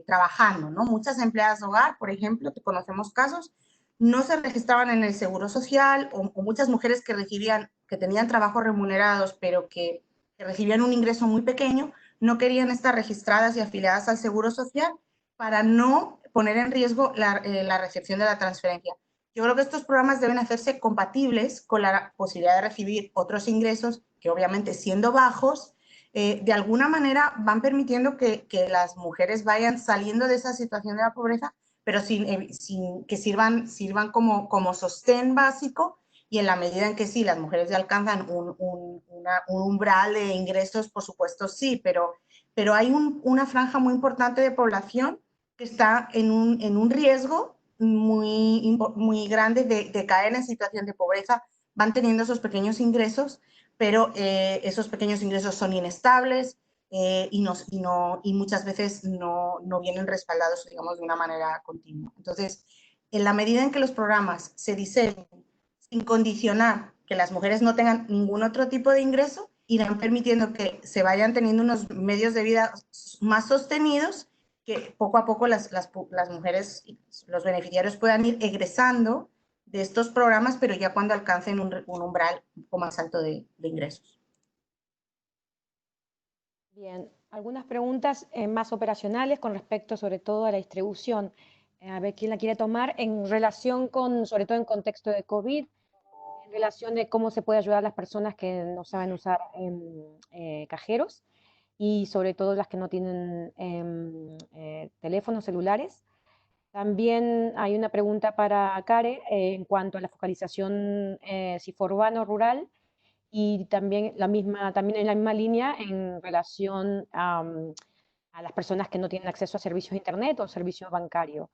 trabajando, ¿no? Muchas empleadas de hogar, por ejemplo, conocemos casos, no se registraban en el Seguro Social, o muchas mujeres que tenían trabajos remunerados, pero que recibían un ingreso muy pequeño, no querían estar registradas y afiliadas al Seguro Social para no poner en riesgo la recepción de la transferencia. Yo creo que estos programas deben hacerse compatibles con la posibilidad de recibir otros ingresos que, obviamente, siendo bajos, de alguna manera van permitiendo que las mujeres vayan saliendo de esa situación de la pobreza, pero sin que sirvan como sostén básico, y en la medida en que sí, las mujeres ya alcanzan un umbral de ingresos, por supuesto sí, pero hay una franja muy importante de población que está en un riesgo muy grande de caer en situación de pobreza. Van teniendo esos pequeños ingresos, pero esos pequeños ingresos son inestables y muchas veces no vienen respaldados, digamos, de una manera continua. Entonces, en la medida en que los programas se diseñen sin condicionar que las mujeres no tengan ningún otro tipo de ingreso, irán permitiendo que se vayan teniendo unos medios de vida más sostenidos, que poco a poco las mujeres, los beneficiarios puedan ir egresando de estos programas, pero ya cuando alcancen un umbral un poco más alto de ingresos. Bien, algunas preguntas más operacionales con respecto sobre todo a la distribución. A ver quién la quiere tomar en relación con, sobre todo en contexto de COVID, en relación de cómo se puede ayudar a las personas que no saben usar cajeros y sobre todo las que no tienen teléfonos celulares. También hay una pregunta para Care en cuanto a la focalización si fue urbano o rural, y también, también en la misma línea en relación a las personas que no tienen acceso a servicios de internet o servicios bancarios.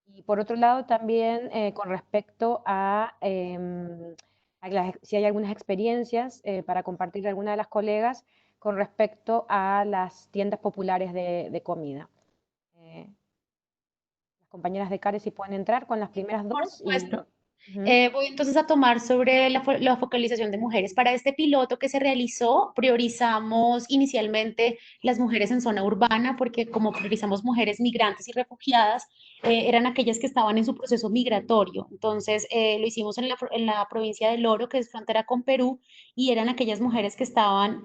Y por otro lado también con respecto a si hay algunas experiencias para compartir alguna de las colegas con respecto a las tiendas populares de comida. Las compañeras de Care si pueden entrar con las primeras dos. Por supuesto. Y, voy entonces a tomar sobre la focalización de mujeres. Para este piloto que se realizó, priorizamos inicialmente las mujeres en zona urbana, porque como priorizamos mujeres migrantes y refugiadas, eran aquellas que estaban en su proceso migratorio. Entonces, lo hicimos en la provincia del Oro, que es frontera con Perú, y eran aquellas mujeres que estaban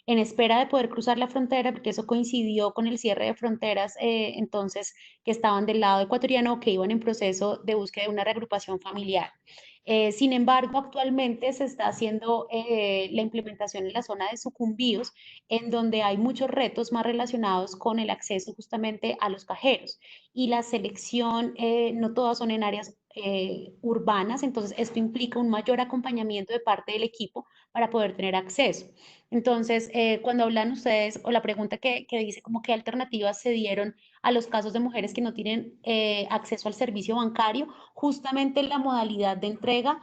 en espera de poder cruzar la frontera, porque eso coincidió con el cierre de fronteras, entonces que estaban del lado ecuatoriano o que iban en proceso de búsqueda de una reagrupación familiar. Sin embargo, actualmente se está haciendo la implementación en la zona de Sucumbíos, en donde hay muchos retos más relacionados con el acceso justamente a los cajeros. Y la selección, no todas son en áreas urbanas, entonces esto implica un mayor acompañamiento de parte del equipo para poder tener acceso. Entonces, cuando hablan ustedes, o la pregunta que dice como qué alternativas se dieron a los casos de mujeres que no tienen acceso al servicio bancario, justamente la modalidad de entrega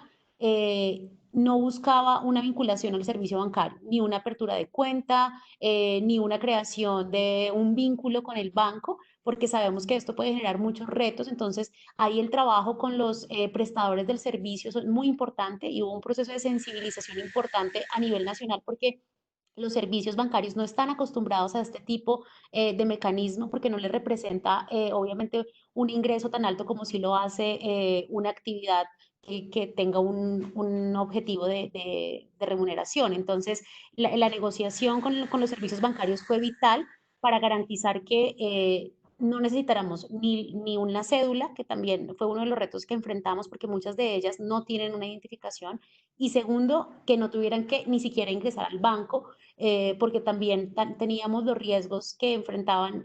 no buscaba una vinculación al servicio bancario, ni una apertura de cuenta, ni una creación de un vínculo con el banco, porque sabemos que esto puede generar muchos retos. Entonces, ahí el trabajo con los prestadores del servicio es muy importante y hubo un proceso de sensibilización importante a nivel nacional porque los servicios bancarios no están acostumbrados a este tipo de mecanismo porque no les representa obviamente un ingreso tan alto como si lo hace una actividad que tenga un objetivo de remuneración. Entonces, la negociación con los servicios bancarios fue vital para garantizar que no necesitáramos ni una cédula, que también fue uno de los retos que enfrentamos porque muchas de ellas no tienen una identificación, y segundo, que no tuvieran que ni siquiera ingresar al banco, porque también teníamos los riesgos que enfrentaban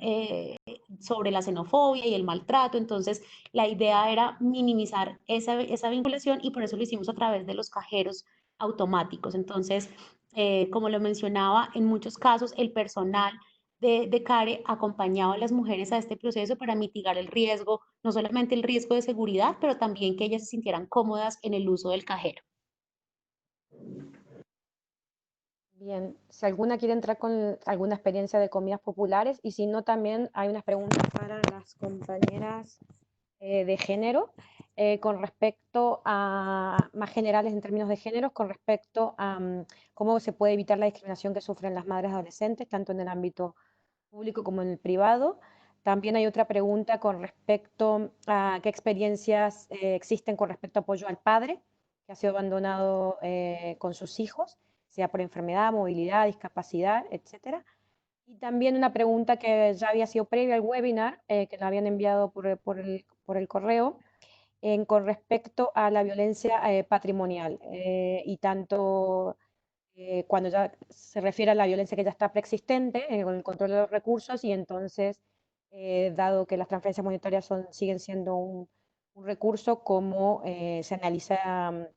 sobre la xenofobia y el maltrato. Entonces, la idea era minimizar esa vinculación y por eso lo hicimos a través de los cajeros automáticos. Entonces, como lo mencionaba, en muchos casos el personal de CARE acompañaba a las mujeres a este proceso para mitigar el riesgo, no solamente el riesgo de seguridad, pero también que ellas se sintieran cómodas en el uso del cajero. Bien, si alguna quiere entrar con alguna experiencia de comidas populares, y si no, también hay unas preguntas para las compañeras de género, con respecto a, más generales en términos de género, con respecto a cómo se puede evitar la discriminación que sufren las madres adolescentes, tanto en el ámbito público como en el privado. También hay otra pregunta con respecto a qué experiencias existen con respecto a apoyo al padre que ha sido abandonado con sus hijos, sea por enfermedad, movilidad, discapacidad, etcétera. Y también una pregunta que ya había sido previa al webinar, que la habían enviado por el correo, con respecto a la violencia patrimonial, y tanto cuando ya se refiere a la violencia que ya está preexistente, con el control de los recursos, y entonces, dado que las transferencias monetarias siguen siendo un recurso, cómo se analiza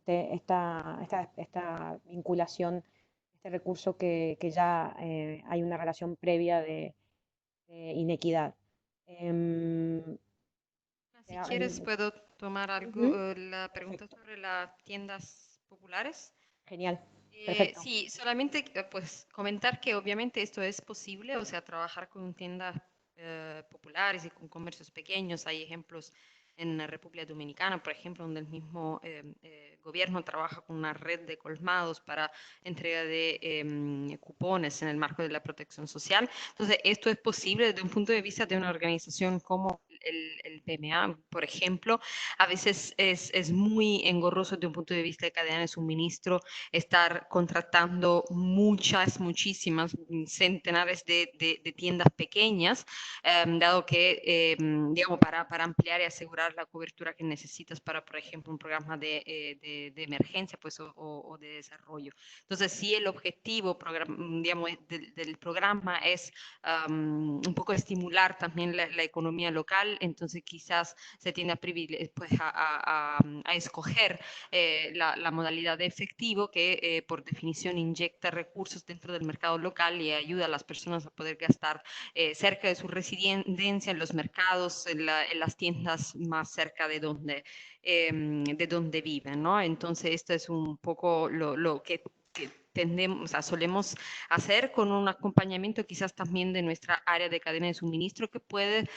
esta vinculación, este recurso que ya hay una relación previa de inequidad. Si quieres, puedo tomar algo, la pregunta sobre las tiendas populares. Genial. Perfecto. Sí, solamente pues comentar que obviamente esto es posible, o sea, trabajar con tiendas populares y con comercios pequeños. Hay ejemplos en la República Dominicana, por ejemplo, donde el mismo gobierno trabaja con una red de colmados para entrega de cupones en el marco de la protección social. Entonces, esto es posible desde un punto de vista de una organización como el PMA, por ejemplo. A veces es muy engorroso desde un punto de vista de cadena de suministro estar contratando muchísimas centenares de tiendas pequeñas, dado que, digamos, para ampliar y asegurar la cobertura que necesitas para, por ejemplo, un programa de emergencia pues, o de desarrollo. Entonces, si el objetivo digamos, del programa es un poco estimular también la economía local, entonces quizás se tiende pues, a escoger la modalidad de efectivo que por definición inyecta recursos dentro del mercado local y ayuda a las personas a poder gastar cerca de su residencia, en los mercados, en las tiendas más cerca de donde viven, ¿no? Entonces, esto es un poco lo que tendemos, o sea, solemos hacer con un acompañamiento quizás también de nuestra área de cadena de suministro que puede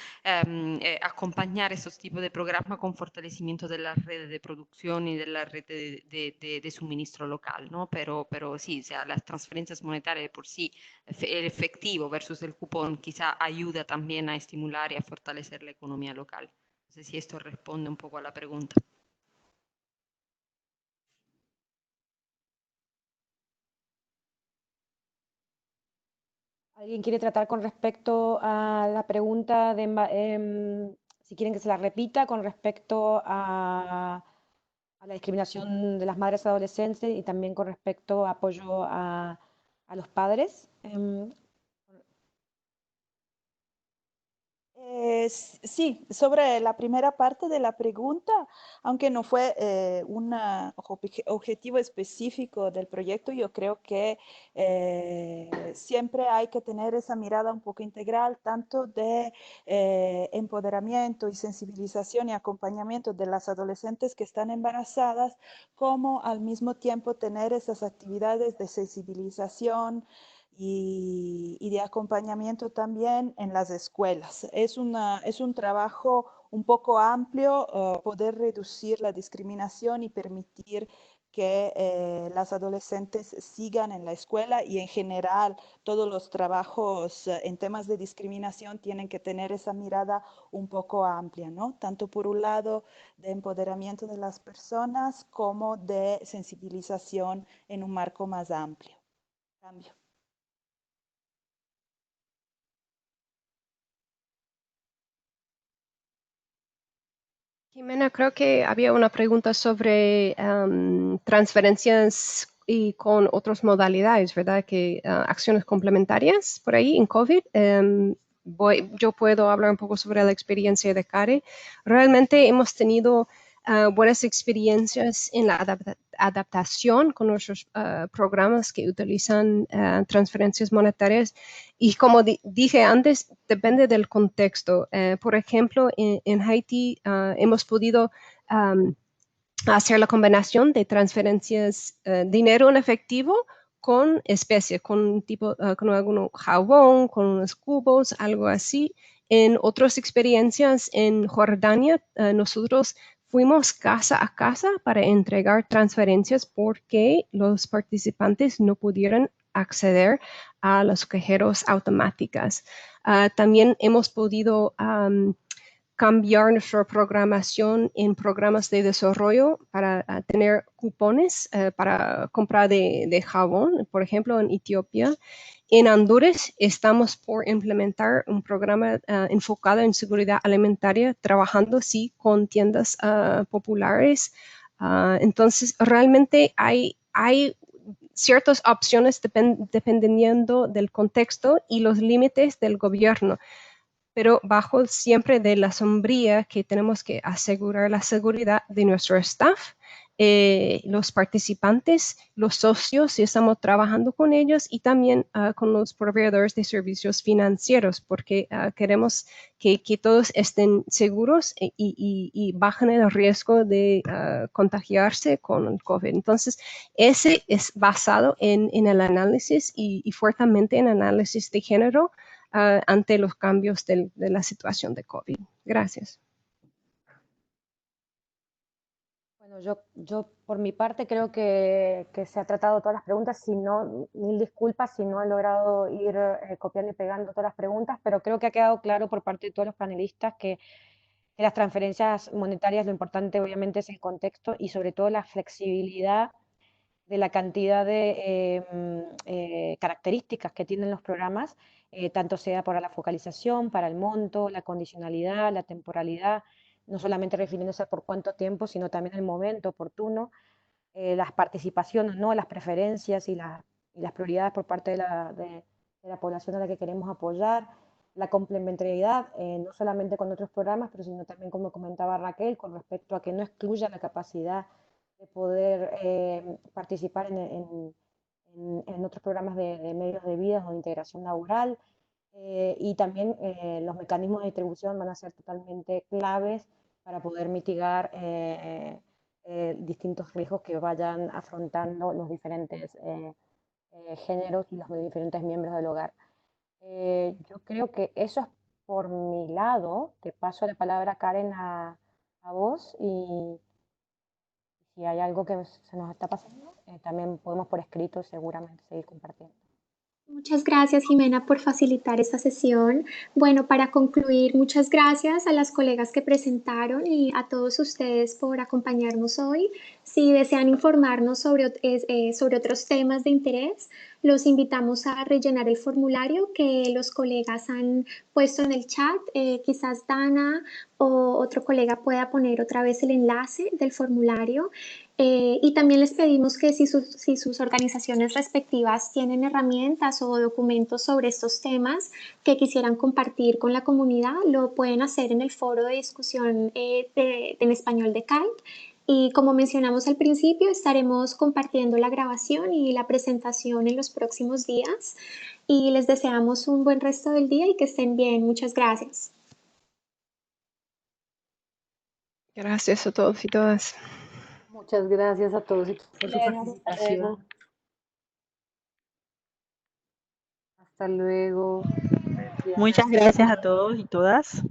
acompañar estos tipos de programas con fortalecimiento de las redes de producción y de la red de suministro local, ¿no? Pero sí, o sea, las transferencias monetarias de por sí, el efectivo versus el cupón, quizá ayuda también a estimular y a fortalecer la economía local. No sé si esto responde un poco a la pregunta. ¿Alguien quiere tratar con respecto a la pregunta si quieren que se la repita, con respecto a la discriminación de las madres adolescentes y también con respecto a apoyo a los padres? Sí, sobre la primera parte de la pregunta, aunque no fue un objetivo específico del proyecto, yo creo que siempre hay que tener esa mirada un poco integral, tanto de empoderamiento y sensibilización y acompañamiento de las adolescentes que están embarazadas, como al mismo tiempo tener esas actividades de sensibilización y de acompañamiento también en las escuelas. Es un trabajo un poco amplio poder reducir la discriminación y permitir que las adolescentes sigan en la escuela y en general todos los trabajos en temas de discriminación tienen que tener esa mirada un poco amplia, ¿no? Tanto por un lado de empoderamiento de las personas como de sensibilización en un marco más amplio. Cambio. Jimena, creo que había una pregunta sobre transferencias y con otras modalidades, ¿verdad? Que acciones complementarias por ahí en COVID. Yo puedo hablar un poco sobre la experiencia de Kare. Realmente hemos tenido buenas experiencias en la adaptación con nuestros programas que utilizan transferencias monetarias y como dije antes, depende del contexto. Por ejemplo, en Haití hemos podido hacer la combinación de transferencias, dinero en efectivo con especie, con con algún jabón, con unos cubos, algo así. En otras experiencias en Jordania, nosotros fuimos casa a casa para entregar transferencias porque los participantes no pudieron acceder a los cajeros automáticos. También hemos podido cambiar nuestra programación en programas de desarrollo para tener cupones para compra de jabón, por ejemplo, en Etiopía. En Honduras estamos por implementar un programa enfocado en seguridad alimentaria, trabajando sí con tiendas populares. Entonces, realmente hay ciertas opciones dependiendo del contexto y los límites del gobierno, pero bajo siempre de la sombría que tenemos que asegurar la seguridad de nuestro staff, los participantes, los socios, si estamos trabajando con ellos y también con los proveedores de servicios financieros, porque queremos que todos estén seguros y bajen el riesgo de contagiarse con el COVID. Entonces, ese es basado en el análisis y fuertemente en análisis de género ante los cambios de la situación de COVID. Gracias. Bueno, yo por mi parte creo que se ha tratado todas las preguntas, si no, mil disculpas si no he logrado ir copiando y pegando todas las preguntas, pero creo que ha quedado claro por parte de todos los panelistas que las transferencias monetarias, lo importante obviamente es el contexto y sobre todo la flexibilidad de la cantidad de características que tienen los programas, tanto sea para la focalización, para el monto, la condicionalidad, la temporalidad, no solamente refiriéndose a por cuánto tiempo, sino también el momento oportuno, las participaciones, ¿no? Las preferencias y las prioridades por parte de la población a la que queremos apoyar, la complementariedad, no solamente con otros programas, pero sino también, como comentaba Raquel, con respecto a que no excluya la capacidad de poder participar en otros programas de medios de vida o de integración laboral. Y también los mecanismos de distribución van a ser totalmente claves para poder mitigar distintos riesgos que vayan afrontando los diferentes géneros y los diferentes miembros del hogar. Yo creo que eso es por mi lado. Te paso la palabra, Karen, a vos y si hay algo que se nos está pasando, también podemos por escrito seguramente seguir compartiendo. Muchas gracias, Jimena, por facilitar esta sesión. Bueno, para concluir, muchas gracias a las colegas que presentaron y a todos ustedes por acompañarnos hoy. Si desean informarnos sobre otros temas de interés, los invitamos a rellenar el formulario que los colegas han puesto en el chat. Quizás Dana o otro colega pueda poner otra vez el enlace del formulario. Y también les pedimos que si sus organizaciones respectivas tienen herramientas o documentos sobre estos temas que quisieran compartir con la comunidad, lo pueden hacer en el foro de discusión en español de CALT. Y como mencionamos al principio, estaremos compartiendo la grabación y la presentación en los próximos días. Y les deseamos un buen resto del día y que estén bien. Muchas gracias. Gracias a todos y todas. Muchas gracias a todos y todas por su participación. Hasta luego. Muchas gracias a todos y todas.